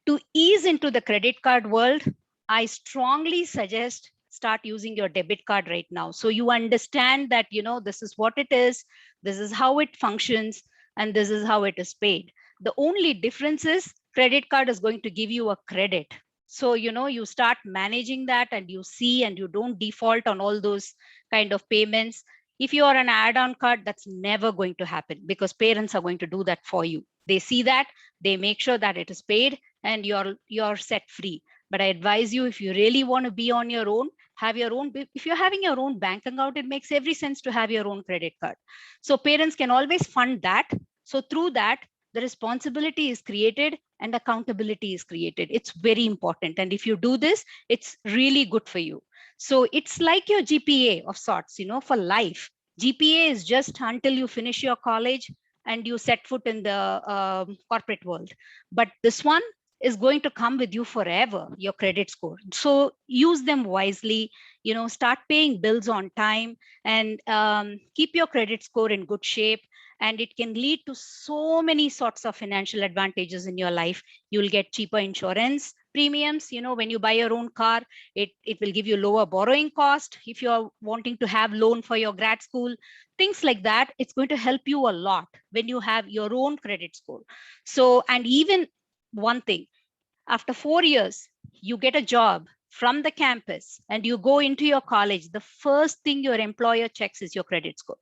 to ease into the credit card world, I strongly suggest start using your debit card right now. So you understand that, this is what it is, this is how it functions, and this is how it is paid. The only difference is credit card is going to give you a credit. So, you start managing that and you see, and you don't default on all those kind of payments. If you are an add-on card, that's never going to happen because parents are going to do that for you. They see that, they make sure that it is paid, and you're set free. But I advise you, if you really want to be on your own, have your own. If you're having your own bank account, it makes every sense to have your own credit card. So parents can always fund that. So through that, the responsibility is created and accountability is created. It's very important. And if you do this, it's really good for you. So it's like your GPA of sorts, for life. GPA is just until you finish your college and you set foot in the corporate world. But this one is going to come with you forever, your credit score. So use them wisely, start paying bills on time, and keep your credit score in good shape. And it can lead to so many sorts of financial advantages in your life. You'll get cheaper insurance premiums. When you buy your own car, it will give you lower borrowing cost. If you're wanting to have loan for your grad school, things like that, it's going to help you a lot when you have your own credit score. So, and even one thing, after 4 years, you get a job from the campus and you go into your college, the first thing your employer checks is your credit score.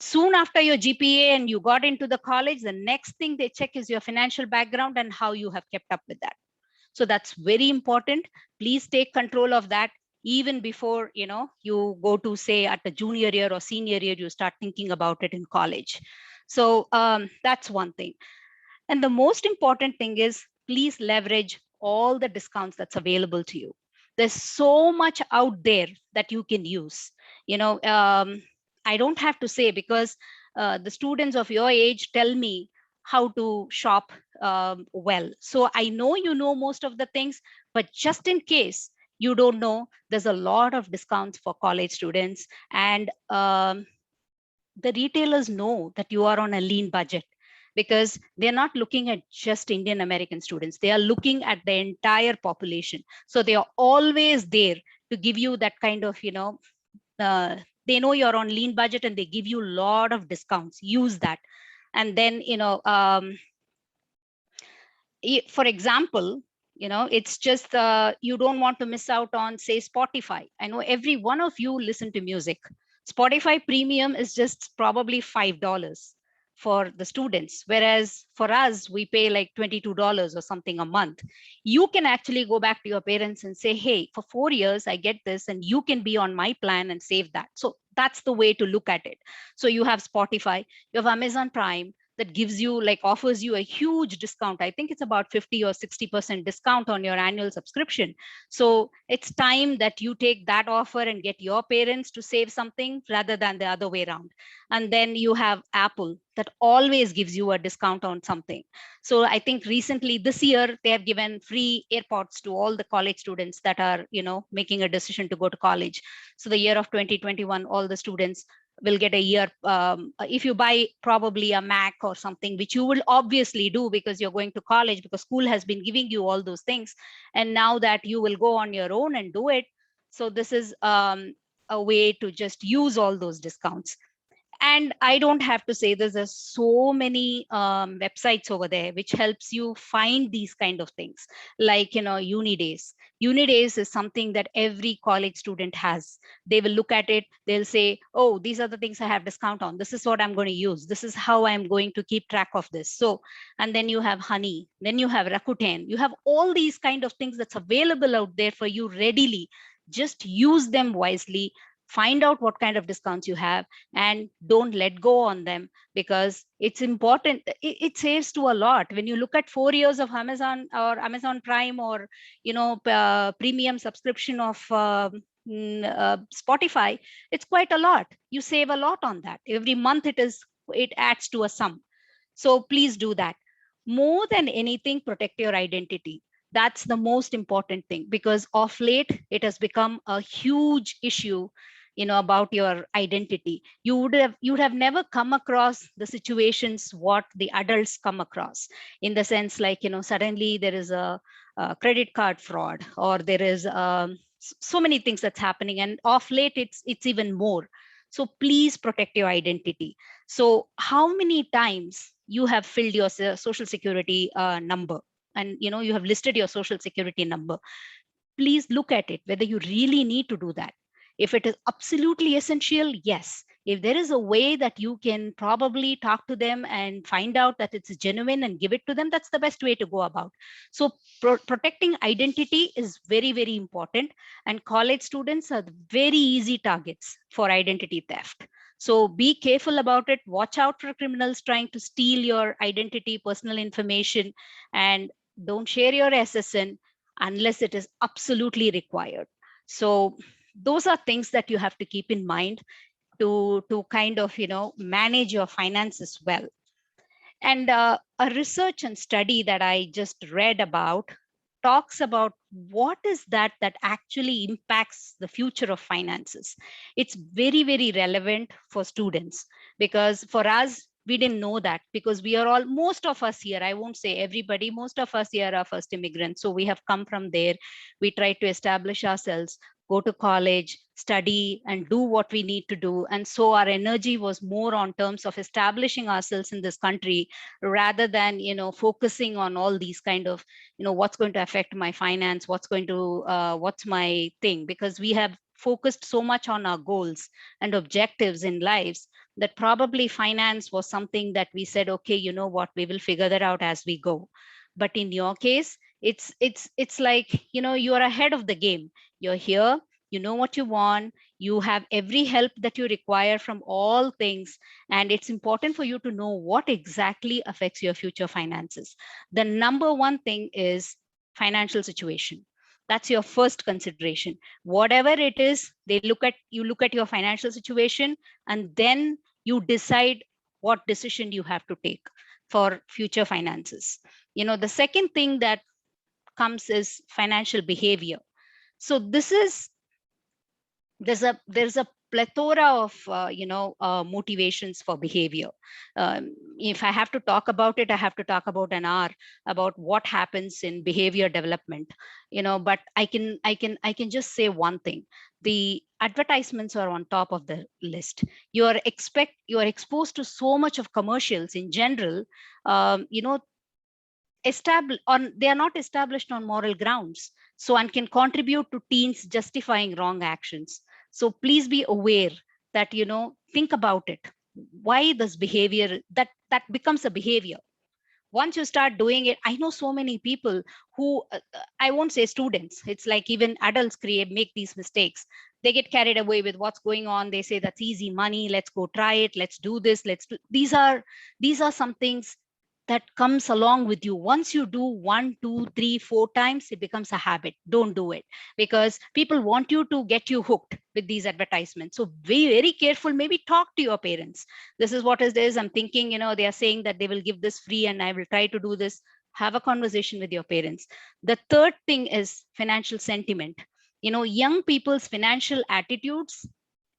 Soon after your GPA and you got into the college, the next thing they check is your financial background and how you have kept up with that. So that's very important. Please take control of that even before you go to, say, at the junior year or senior year, you start thinking about it in college. So that's one thing. And the most important thing is, please leverage all the discounts that's available to you. There's so much out there that you can use. I don't have to say, because the students of your age tell me how to shop well. So I know you know most of the things, but just in case you don't know, there's a lot of discounts for college students. And the retailers know that you are on a lean budget, because they're not looking at just Indian American students. They are looking at the entire population. So they are always there to give you that kind of, they know you're on lean budget and they give you a lot of discounts. Use that. And then, for example, it's just you don't want to miss out on, say, Spotify. I know every one of you listen to music. Spotify premium is just probably $5 for the students, whereas for us we pay like $22 or something a month. You can actually go back to your parents and say, hey, for 4 years I get this, and you can be on my plan and save that. So that's the way to look at it. So you have Spotify, you have Amazon Prime, that gives you, like, offers you a huge discount. I think it's about 50 or 60% discount on your annual subscription. So it's time that you take that offer and get your parents to save something rather than the other way around. And then you have Apple that always gives you a discount on something. So I think recently this year they have given free AirPods to all the college students that are, making a decision to go to college. So the year of 2021, all the students will get a year. If you buy probably a Mac or something, which you will obviously do because you're going to college, because school has been giving you all those things, and now that you will go on your own and do it. So this is a way to just use all those discounts. And I don't have to say this, there's so many websites over there which helps you find these kind of things, like, Unidays. Unidays is something that every college student has. They will look at it, they'll say, oh, these are the things I have discount on, this is what I'm going to use, this is how I'm going to keep track of this. So, and then you have Honey, then you have Rakuten, you have all these kind of things that's available out there for you readily. Just use them wisely, find out what kind of discounts you have, and don't let go on them, because it's important. It saves to a lot. When you look at 4 years of Amazon or Amazon Prime, or premium subscription of Spotify, it's quite a lot. You save a lot on that every month. It adds to a sum. So please do that. More than anything, protect your identity. That's the most important thing, because of late it has become a huge issue, about your identity. You would have never come across the situations what the adults come across, in the sense, like, suddenly there is a credit card fraud, or there is so many things that's happening, and of late it's even more. So please protect your identity. So how many times you have filled your social security number, and you have listed your social security number? Please look at it, whether you really need to do that. If it is absolutely essential, yes. If there is a way that you can probably talk to them and find out that it's genuine and give it to them, that's the best way to go about. So protecting identity is very, very important. And college students are very easy targets for identity theft. So be careful about it. Watch out for criminals trying to steal your identity, personal information, and don't share your SSN unless it is absolutely required. So those are things that you have to keep in mind to kind of, manage your finances well. And a research and study that I just read about talks about what is that actually impacts the future of finances. It's very, very relevant for students, because for us, we didn't know that, because we are all, most of us here, I won't say everybody, most of us here are first immigrants. So we have come from there. We try to establish ourselves, go to college, study, and do what we need to do. And so our energy was more on terms of establishing ourselves in this country, rather than, focusing on all these kind of, what's going to affect my finance, what's my thing, because we have focused so much on our goals and objectives in lives that probably finance was something that we said, okay, you know what, we will figure that out as we go. But in your case, it's like, you are ahead of the game. You're here, you know what you want, you have every help that you require from all things, and it's important for you to know what exactly affects your future finances. The number one thing is financial situation. That's your first consideration. Whatever it is, you look at your financial situation, and then you decide what decision you have to take for future finances. The second thing that comes is financial behavior. So there's a plethora of motivations for behavior. If I have to talk about it, I have to talk about an hour about what happens in behavior development, but I can just say one thing. The advertisements are on top of the list. You are exposed to so much of commercials in general, they are not established on moral grounds, so and can contribute to teens justifying wrong actions. So please be aware that, think about it. Why this behavior, that becomes a behavior? Once you start doing it, I know so many people who, I won't say students, it's like even adults make these mistakes. They get carried away with what's going on. They say that's easy money, let's go try it, let's do this, these are some things that comes along with you. Once you do 1, 2, 3, 4 times, it becomes a habit. Don't do it, because people want you to get you hooked with these advertisements. So be very careful. Maybe talk to your parents. This is what it is. I'm thinking, they are saying that they will give this free and I will try to do this. Have a conversation with your parents. The third thing is financial sentiment. Young people's financial attitudes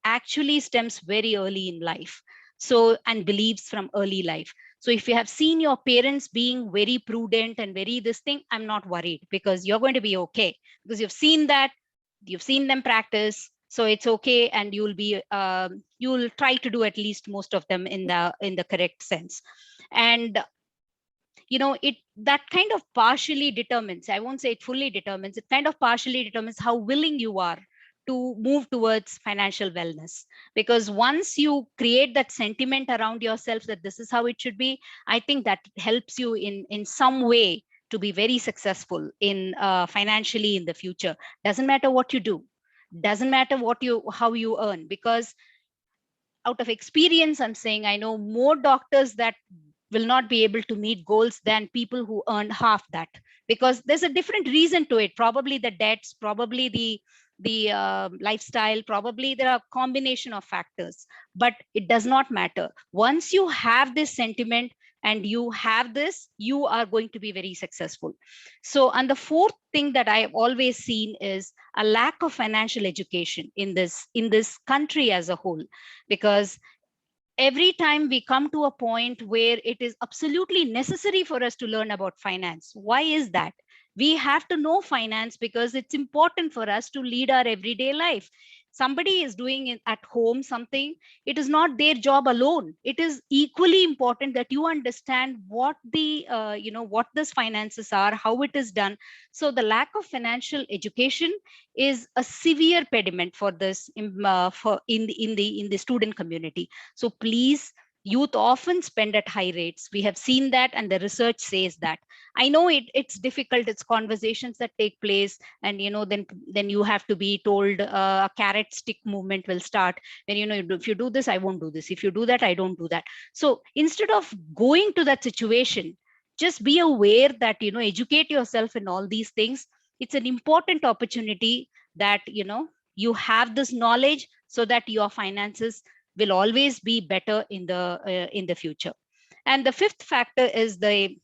actually stems very early in life. So, and beliefs from early life. So if you have seen your parents being very prudent and very this thing, I'm not worried, because you're going to be okay, because you've seen them practice. So it's okay, and you'll try to do at least most of them in the correct sense. And that kind of partially determines, I won't say it fully determines, it kind of partially determines how willing you are to move towards financial wellness. Because once you create that sentiment around yourself that this is how it should be, I think that helps you in some way to be very successful in financially in the future. Doesn't matter what you do, doesn't matter how you earn, because out of experience, I'm saying I know more doctors that will not be able to meet goals than people who earn half that, because there's a different reason to it. Probably the debts, probably the lifestyle, probably there are a combination of factors, but it does not matter. Once you have this sentiment and you have this, you are going to be very successful. So, and the fourth thing that I've always seen is a lack of financial education in this country as a whole. Because every time we come to a point where it is absolutely necessary for us to learn about finance. Why is that? We have to know finance because it's important for us to lead our everyday life. Somebody is doing it at home something, it is not their job alone. It is equally important that you understand what what these finances are, how it is done. So the lack of financial education is a severe pediment for this in the student community. So please, youth often spend at high rates. We have seen that, and the research says that. I know it's difficult. It's conversations that take place, and then you have to be told a carrot stick movement will start. Then if you do this, I won't do this. If you do that, I don't do that. So instead of going to that situation, just be aware that educate yourself in all these things. It's an important opportunity that you have this knowledge so that your finances will always be better in the future. And the fifth factor is the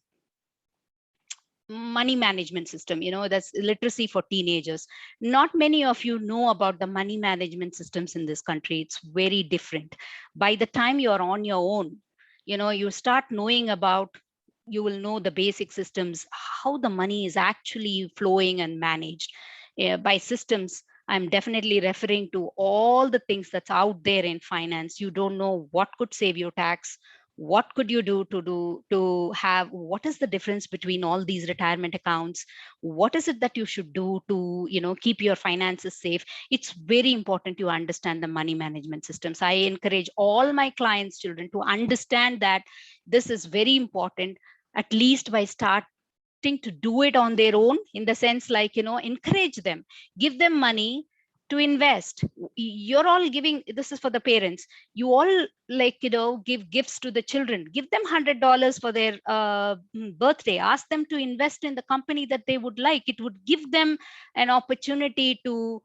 money management system. That's literacy for teenagers. Not many of you know about the money management systems in this country. It's very different. By the time you're on your own, you start knowing about, you will know the basic systems, how the money is actually flowing and managed. By systems, I'm definitely referring to all the things that's out there in finance. You don't know what could save your tax. What could you do to have, what is the difference between all these retirement accounts? What is it that you should do to keep your finances safe? It's very important you understand the money management systems. I encourage all my clients' children to understand that this is very important, at least by starting to do it on their own, in the sense like encourage them, give them money to invest. You're all giving, this is for the parents, you all give gifts to the children. Give them $100 for their birthday. Ask them to invest in the company that they would like. It would give them an opportunity to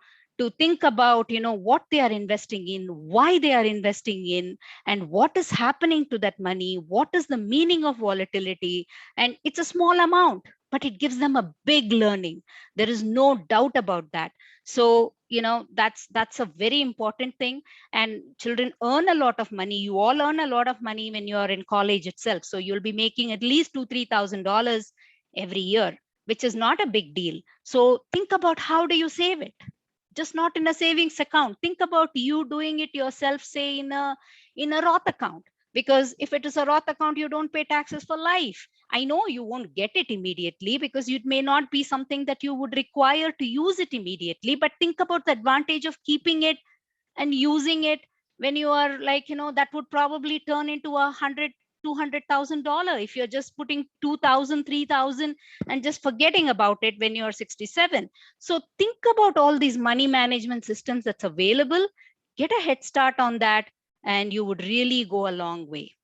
think about what they are investing in, why they are investing in, and what is happening to that money, what is the meaning of volatility. And it's a small amount, but it gives them a big learning. There is no doubt about that. So that's a very important thing. And children earn a lot of money. You all earn a lot of money when you're in college itself. So you'll be making at least $2,000-3,000 every year, which is not a big deal. So think about, how do you save it? Just not in a savings account. Think about you doing it yourself, say in a Roth account. Because if it is a Roth account, you don't pay taxes for life. I know you won't get it immediately because it may not be something that you would require to use it immediately, but think about the advantage of keeping it and using it when you are like, that would probably turn into $200,000 if you're just putting 2,000, 3,000 and just forgetting about it when you're 67. So think about all these money management systems that's available. Get a head start on that, and you would really go a long way.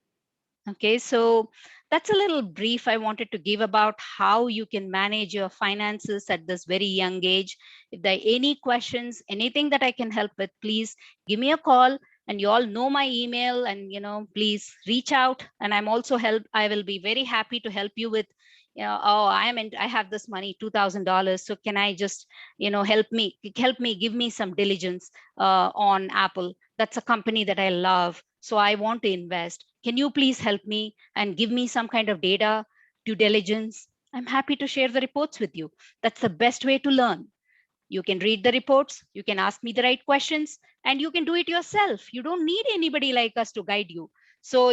Okay, so that's a little brief I wanted to give about how you can manage your finances at this very young age. If there are any questions, anything that I can help with, please give me a call. And you all know my email, and please reach out. And I will be very happy to help you with, oh, I have this money, $2,000. So can I just, help me, give me some diligence on Apple. That's a company that I love. So I want to invest. Can you please help me and give me some kind of data, due diligence? I'm happy to share the reports with you. That's the best way to learn. You can read the reports, you can ask me the right questions, and you can do it yourself. You don't need anybody like us to guide you. So,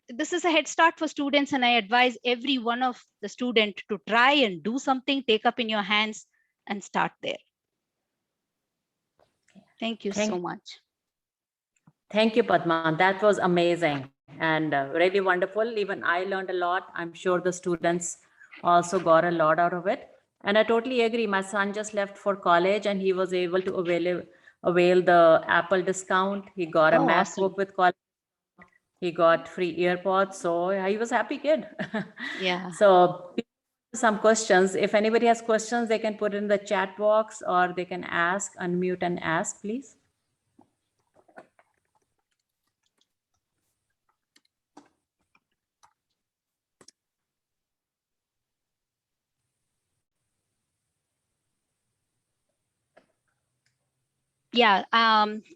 this is a head start for students, and I advise every one of the student to try and do something, take up in your hands and start there. Thank you so much. Thank you, Padma. That was amazing and really wonderful. Even I learned a lot. I'm sure the students also got a lot out of it. And I totally agree. My son just left for college and he was able to avail the Apple discount. He got a MacBook awesome. with college. He got free AirPods. So he was a happy kid. Yeah. So some questions. If anybody has questions, they can put in the chat box or they can ask, unmute and ask, please. Yeah.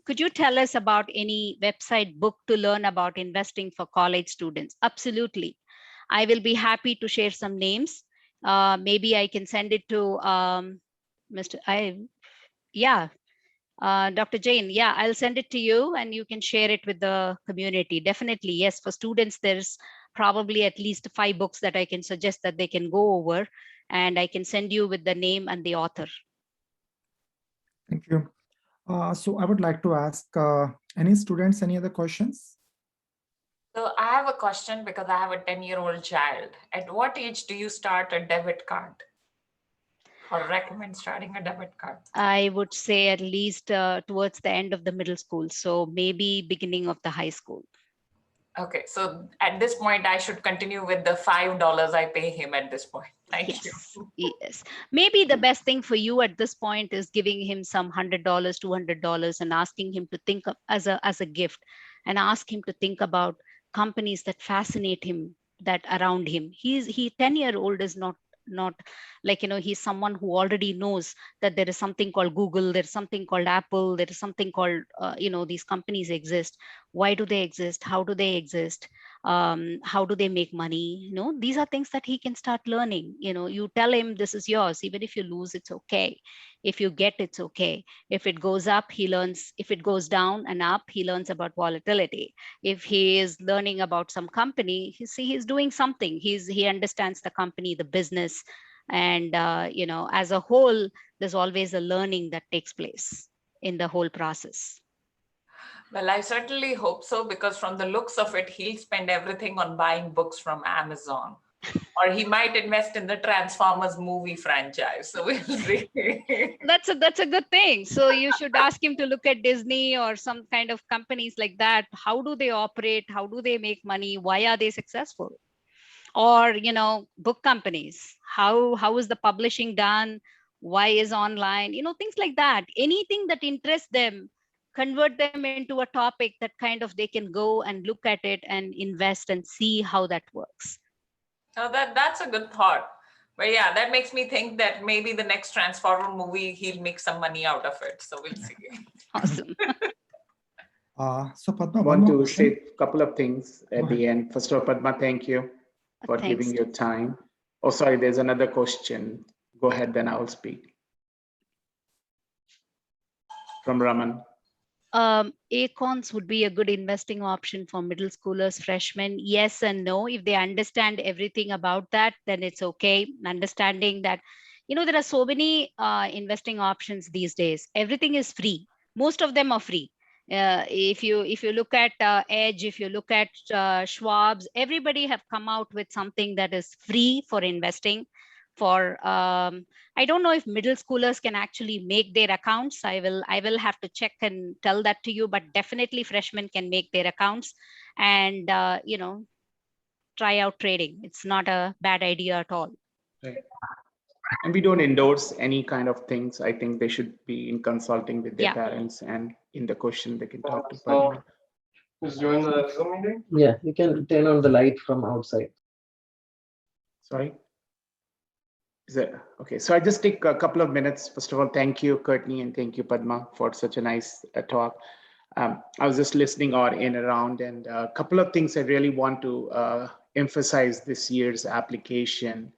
Could you tell us about any website book to learn about investing for college students? Absolutely. I will be happy to share some names. Maybe I can send it to Dr. Jain. Yeah, I'll send it to you and you can share it with the community. Definitely. Yes. For students, there's probably at least 5 books that I can suggest that they can go over, and I can send you with the name and the author. Thank you. So I would like to ask any students, any other questions? So I have a question because I have a 10-year-old child. At what age do you start a debit card or recommend starting a debit card? I would say at least towards the end of the middle school. So maybe beginning of the high school. Okay, so at this point, I should continue with the $5 I pay him at this point. Thank you. Yes. Maybe the best thing for you at this point is giving him some $100, $200 and asking him to think of as a gift, and ask him to think about companies that fascinate him, that around him. 10-year-old is not like, he's someone who already knows that there is something called Google, there's something called Apple, there is something called, these companies exist. Why do they exist? How do they exist? How do they make money? These are things that he can start learning. You tell him this is yours. Even if you lose, it's okay. If you get, it's okay. If it goes up, he learns. If it goes down and up, he learns about volatility. If he is learning about some company, he's doing something. He understands the company, the business. And, as a whole, there's always a learning that takes place in the whole process. Well, I certainly hope so, because from the looks of it, he'll spend everything on buying books from Amazon. Or he might invest in the Transformers movie franchise. So we'll see. That's a good thing. So you should ask him to look at Disney or some kind of companies like that. How do they operate? How do they make money? Why are they successful? Or, book companies. How is the publishing done? Why is online? Things like that. Anything that interests them, convert them into a topic that kind of they can go and look at it and invest and see how that works. So that's a good thought. But yeah, that makes me think that maybe the next Transformer movie, he'll make some money out of it. So we'll see. Awesome. So Padma, I one want more to question. say a couple of things at the end. First of all, Padma, thank you for Thanks. giving your time. Oh, sorry, there's another question. Go ahead, then I will speak. From Raman. Acorns would be a good investing option for middle schoolers, freshmen. Yes and no. If they understand everything about that, then it's okay. Understanding that, there are so many investing options these days. Everything is free. Most of them are free. If you look at Edge, if you look at Schwab's, everybody have come out with something that is free for investing. I don't know if middle schoolers can actually make their accounts. I will have to check and tell that to you, but definitely freshmen can make their accounts and try out trading. It's not a bad idea at all. Right. And we don't endorse any kind of things. I think they should be in consulting with their parents, and in the question they can talk to Padma. Who's joined the Zoom meeting? Yeah, you can turn on the light from outside. Sorry. Is it okay? So I just take a couple of minutes. First of all, thank you, Courtney, and thank you, Padma, for such a nice talk. I was just listening or in around, and a couple of things I really want to emphasize this year's application,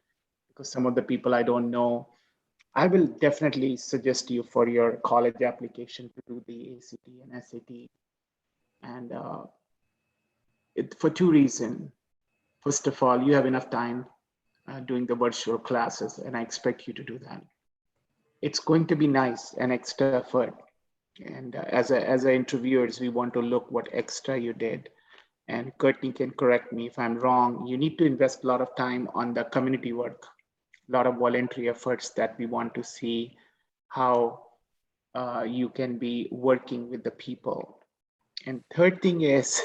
because some of the people I don't know. I will definitely suggest you for your college application to do the ACT and SAT, and for two reasons. First of all, you have enough time doing the virtual classes, and I expect you to do that. It's going to be nice, an extra effort. And as a interviewers, we want to look what extra you did. And Courtney can correct me if I'm wrong. You need to invest a lot of time on the community work, a lot of voluntary efforts that we want to see how you can be working with the people. And third thing is,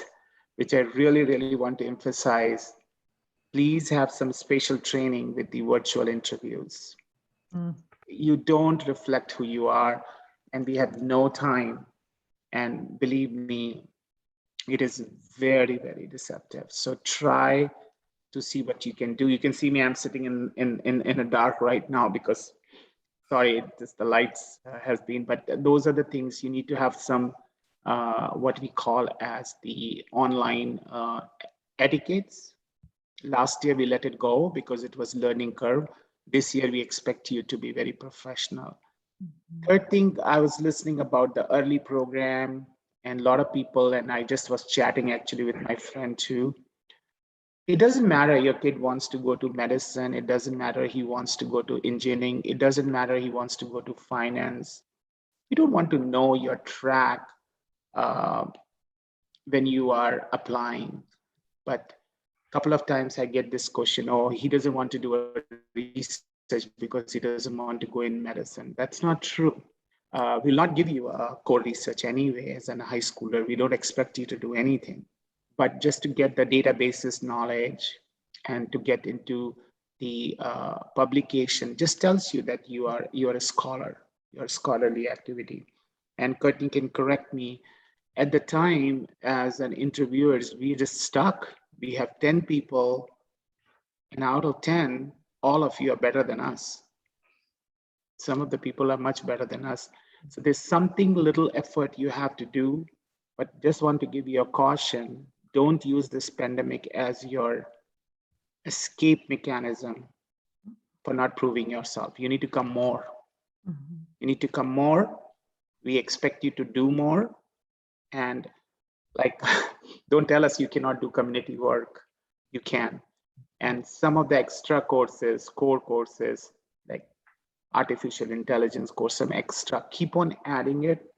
which I really, really want to emphasize, please have some special training with the virtual interviews. You don't reflect who you are, and we have no time. And believe me, it is very, very deceptive. So try to see what you can do. You can see me, I'm sitting in the dark right now because, sorry, just the lights has been, but those are the things you need to have some, what we call as the online etiquettes. Last year we let it go because it was learning curve. This year we expect you to be very professional. Third thing, I was listening about the early program, and a lot of people, and I just was chatting actually with my friend too. It doesn't matter your kid wants to go to medicine. It doesn't matter he wants to go to engineering. It doesn't matter he wants to go to finance. You don't want to know your track when you are applying. But a couple of times I get this question, oh, he doesn't want to do a research because he doesn't want to go in medicine. That's not true. We'll not give you a core research anyway as a high schooler. We don't expect you to do anything. But just to get the databases knowledge and to get into the publication just tells you that you are a scholar, you're a scholarly activity. And Courtney can correct me. At the time, as an interviewers, we just stuck. We have 10 people, and out of 10, all of you are better than us. Some of the people are much better than us. So there's something little effort you have to do, but just want to give you a caution. Don't use this pandemic as your escape mechanism for not proving yourself. You need to come more. You need to come more. We expect you to do more. And like, don't tell us you cannot do community work. You can. And some of the extra courses, core courses, like artificial intelligence course, some extra, keep on adding it.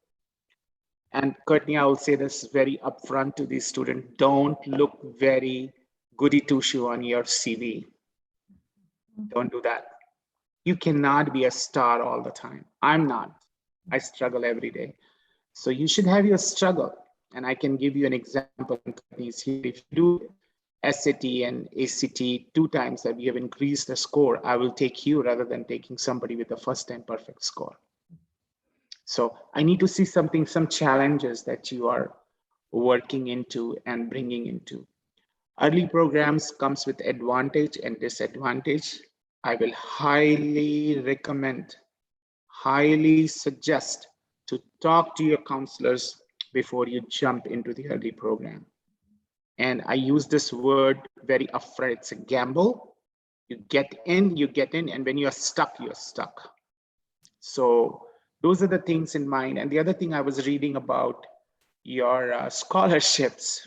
And Courtney, I will say this very upfront to these students, don't look very goody two-shoe on your CV. Don't do that. You cannot be a star all the time. I'm not. I struggle every day. So you should have your struggle. And I can give you an example. If you do SAT and ACT 2 times that we have increased the score, I will take you rather than taking somebody with a first time perfect score. So I need to see something, some challenges that you are working into and bringing into. Early programs comes with advantage and disadvantage. I will highly recommend, highly suggest to talk to your counselors before you jump into the early program. And I use this word very upfront. It's a gamble. You get in, and when you're stuck, you're stuck. So those are the things in mind. And the other thing I was reading about your scholarships.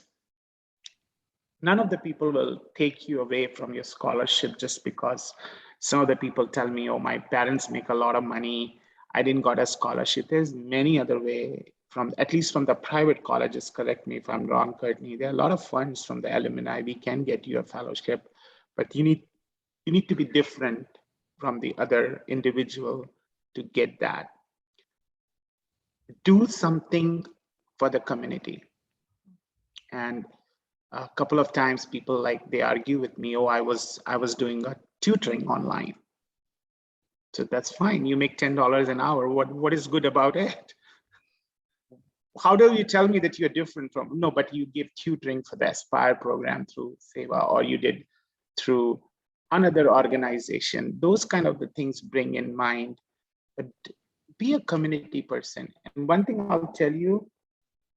None of the people will take you away from your scholarship just because some of the people tell me, oh, my parents make a lot of money, I didn't got a scholarship. There's many other way, from at least from the private colleges, correct me if I'm wrong, Courtney, there are a lot of funds from the alumni. We can get you a fellowship, but you need to be different from the other individual to get that. Do something for the community. And a couple of times people they argue with me, oh, I was doing a tutoring online. So that's fine. You make $10 an hour. What is good about it? How do you tell me that you're different from, no, but you give tutoring for the Aspire program through Seva, or you did through another organization. Those kind of the things bring in mind, but be a community person. And one thing I'll tell you,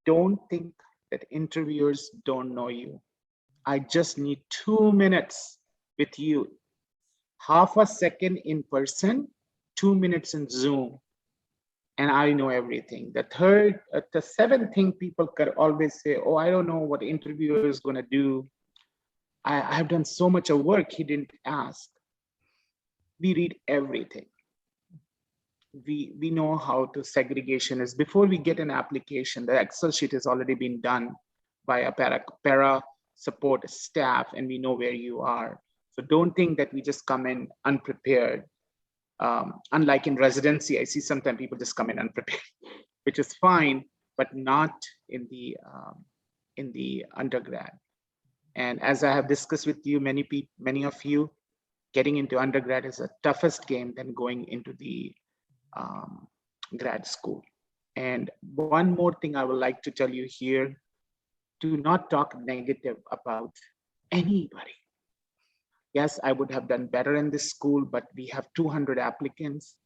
don't think that interviewers don't know you. I just need 2 minutes with you, half a second in person, 2 minutes in Zoom, and I know everything. The seventh thing people can always say, oh, I don't know what interviewer is going to do. I've done so much of work, he didn't ask. We read everything. We know how to segregation is. Before we get an application, the Excel sheet has already been done by a para support staff, and we know where you are. So don't think that we just come in unprepared. Unlike in residency, I see sometimes people just come in unprepared, which is fine, but not in the undergrad. And as I have discussed with you, many of you, getting into undergrad is a toughest game than going into the grad school. And one more thing I would like to tell you here, do not talk negative about anybody. Yes, I would have done better in this school, but we have 200 applicants,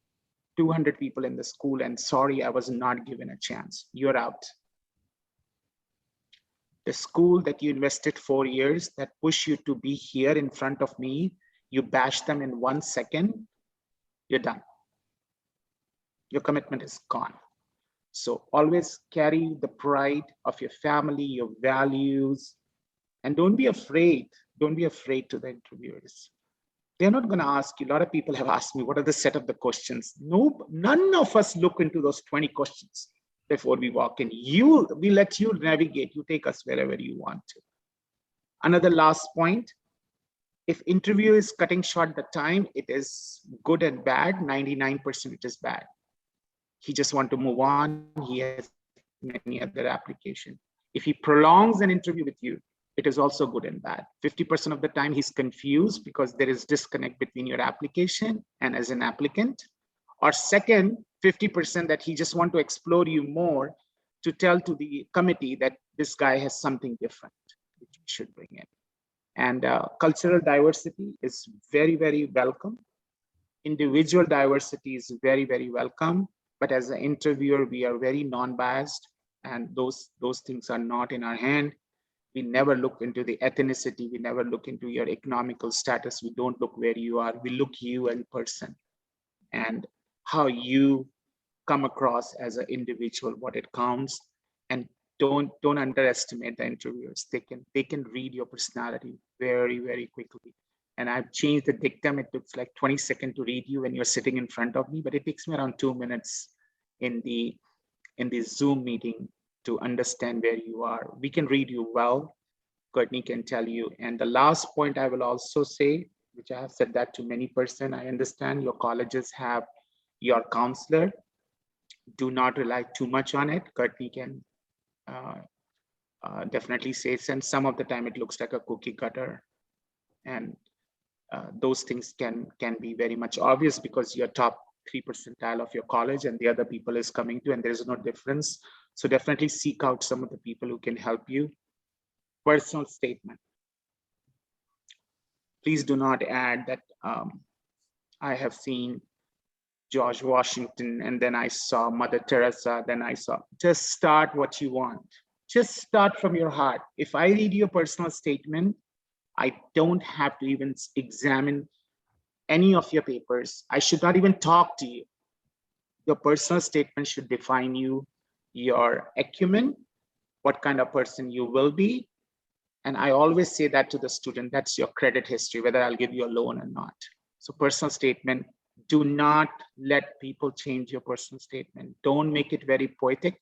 200 people in the school, and sorry, I was not given a chance. You're out. The school that you invested 4 years, that push you to be here in front of me, you bash them in 1 second, you're done. Your commitment is gone. So always carry the pride of your family, your values, and don't be afraid. Don't be afraid to the interviewers. They're not going to ask you. A lot of people have asked me, what are the set of the questions? No, none of us look into those 20 questions before we walk in. We let you navigate. You take us wherever you want to. Another last point. If interview is cutting short the time, it is good and bad. 99% it is bad. He just want to move on. He has many other applications. If he prolongs an interview with you, it is also good and bad. 50% of the time he's confused because there is disconnect between your application and as an applicant. Or second, 50% that he just want to explore you more to tell to the committee that this guy has something different, which we should bring in. And cultural diversity is very, very welcome. Individual diversity is very, very welcome. But as an interviewer, we are very non-biased, and those things are not in our hand. We never look into the ethnicity. We never look into your economical status. We don't look where you are. We look you in person and how you come across as an individual, what it counts. And don't underestimate the interviewers. They can read your personality very, very quickly. And I've changed the dictum. It looks like 20 seconds to read you when you're sitting in front of me, but it takes me around 2 minutes in the Zoom meeting to understand where you are. We can read you well. Courtney can tell you. And the last point I will also say, which I have said that to many persons, I understand your colleges have your counselor. Do not rely too much on it. Courtney can definitely say, and some of the time it looks like a cookie cutter. And those things can be very much obvious because you're top 3 percentile of your college and the other people is coming to, and there's no difference. So definitely seek out some of the people who can help you. Personal statement. Please do not add that I have seen George Washington, and then I saw Mother Teresa, then I saw, just start what you want. Just start from your heart. If I read your personal statement, I don't have to even examine any of your papers. I should not even talk to you. Your personal statement should define you, your acumen, what kind of person you will be. And I always say that to the student, that's your credit history, whether I'll give you a loan or not. So personal statement, do not let people change your personal statement. Don't make it very poetic.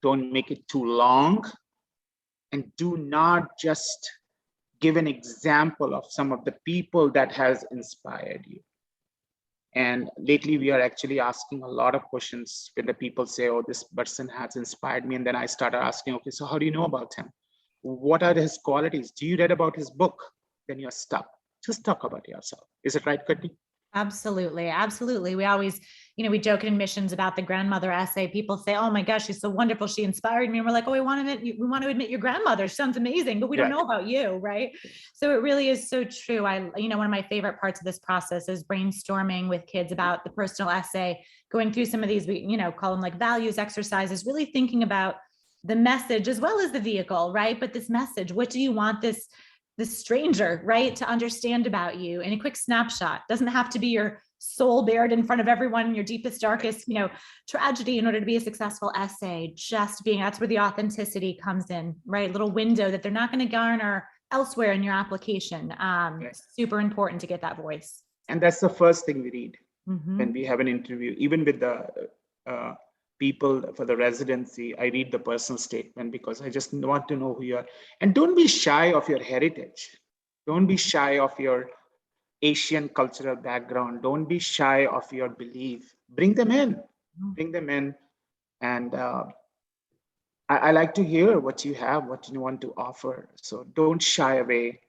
Don't make it too long. And do not just give an example of some of the people that has inspired you. And lately we are actually asking a lot of questions when the people say, oh, this person has inspired me. And then I started asking, okay, so how do you know about him? What are his qualities? Do you read about his book? Then you're stuck. Just talk about yourself. Is it right, Courtney? Absolutely. Absolutely. We always, we joke in admissions about the grandmother essay. People say, oh my gosh, she's so wonderful. She inspired me. And we're like, oh, we want to admit your grandmother. She sounds amazing, but we don't know about you. Right. So it really is so true. One of my favorite parts of this process is brainstorming with kids about the personal essay, going through some of these, call them like values exercises, really thinking about the message as well as the vehicle, right? But this message, what do you want this stranger, right, to understand about you in a quick snapshot? Doesn't have to be your soul bared in front of everyone, your deepest, darkest, tragedy in order to be a successful essay. Just being, that's where the authenticity comes in, right? Little window that they're not going to garner elsewhere in your application. Super important to get that voice. And that's the first thing we read when we have an interview, even with the people for the residency. I read the personal statement because I just want to know who you are. And don't be shy of your heritage. Don't be shy of your Asian cultural background. Don't be shy of your belief. Bring them in. Bring them in. And I like to hear what you have, what you want to offer. So don't shy away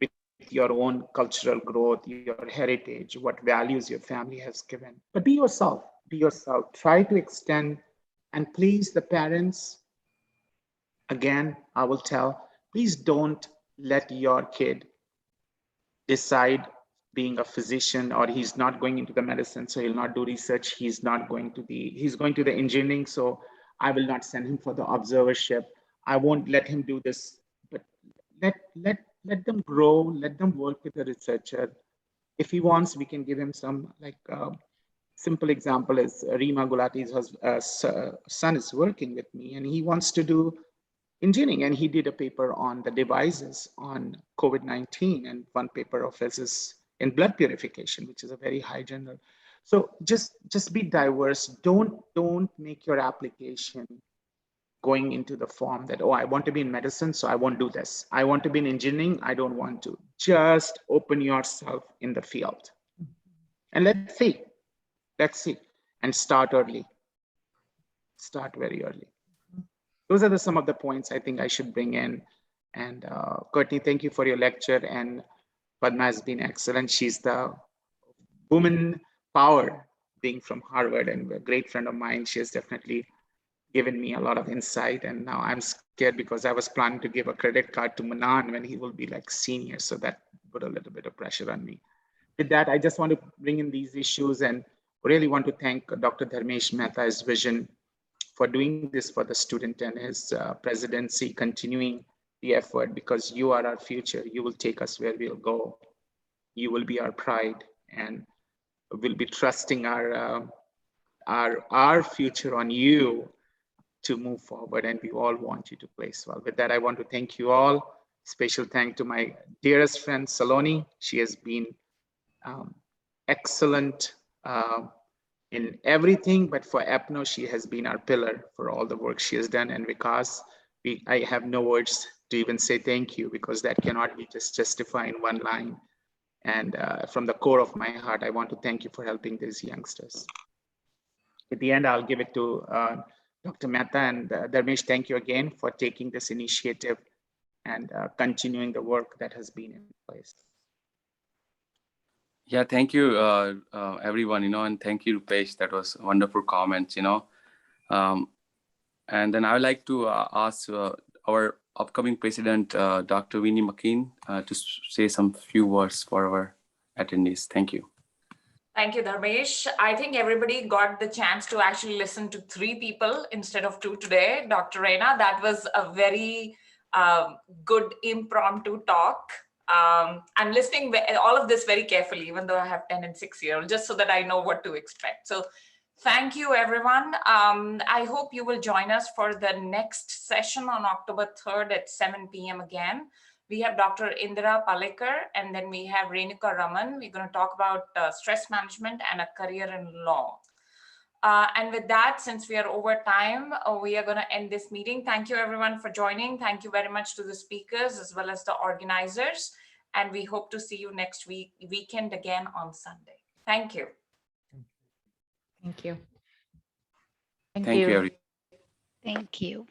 with your own cultural growth, your heritage, what values your family has given. But be yourself. Be yourself. Try to extend and please the parents. Again, I will tell, please don't let your kid decide being a physician, or he's not going into the medicine, so he'll not do research. He's going to the engineering, so I will not send him for the observership. I won't let him do this, but let them grow, let them work with the researcher. If he wants, we can give him some, like simple example is Rima Gulati's son is working with me, and he wants to do engineering, and he did a paper on the devices on COVID-19, and one paper of his is in blood purification, which is a very high journal. So just be diverse. Don't make your application going into the form that, oh, I want to be in medicine, so I won't do this. I want to be in engineering, I don't want to. Just open yourself in the field. And let's see, and start early. Start very early. Those are some of the points I think I should bring in. And Courtney, thank you for your lecture. And Padma has been excellent. She's the woman power, being from Harvard and a great friend of mine. She has definitely given me a lot of insight. And now I'm scared because I was planning to give a credit card to Manan when he will be like senior. So that put a little bit of pressure on me. With that, I just want to bring in these issues and really want to thank Dr. Dharmesh Mehta's vision for doing this for the student and his presidency, continuing the effort, because you are our future. You will take us where we'll go. You will be our pride, and we'll be trusting our future on you to move forward, and we all want you to place well. With that, I want to thank you all. Special thank to my dearest friend, Saloni. She has been excellent in everything, but for AIPNO, she has been our pillar for all the work she has done. And Vikas, I have no words to even say thank you, because that cannot be just justified in one line. And from the core of my heart, I want to thank you for helping these youngsters. At the end, I'll give it to Dr. Mehta, and Dharmesh, thank you again for taking this initiative and continuing the work that has been in place. Yeah, thank you, everyone, and thank you, Rupesh. That was wonderful comments, and then I would like to ask our upcoming president, Dr. Winnie McKean, to say some few words for our attendees. Thank you. Thank you, Dharmesh. I think everybody got the chance to actually listen to 3 people instead of 2 today. Dr. Reina, that was a very good impromptu talk. I'm listening all of this very carefully, even though I have 10 and 6-year-olds, just so that I know what to expect. So thank you, everyone. I hope you will join us for the next session on October 3rd at 7 p.m. again. We have Dr. Indira Palekar, and then we have Renuka Raman. We're going to talk about stress management and a career in law. And with that, since we are over time, we are going to end this meeting. Thank you, everyone, for joining. Thank you very much to the speakers as well as the organizers. And we hope to see you next weekend again on Sunday. Thank you. Thank you. Thank Thank you, you. everyone. Thank you.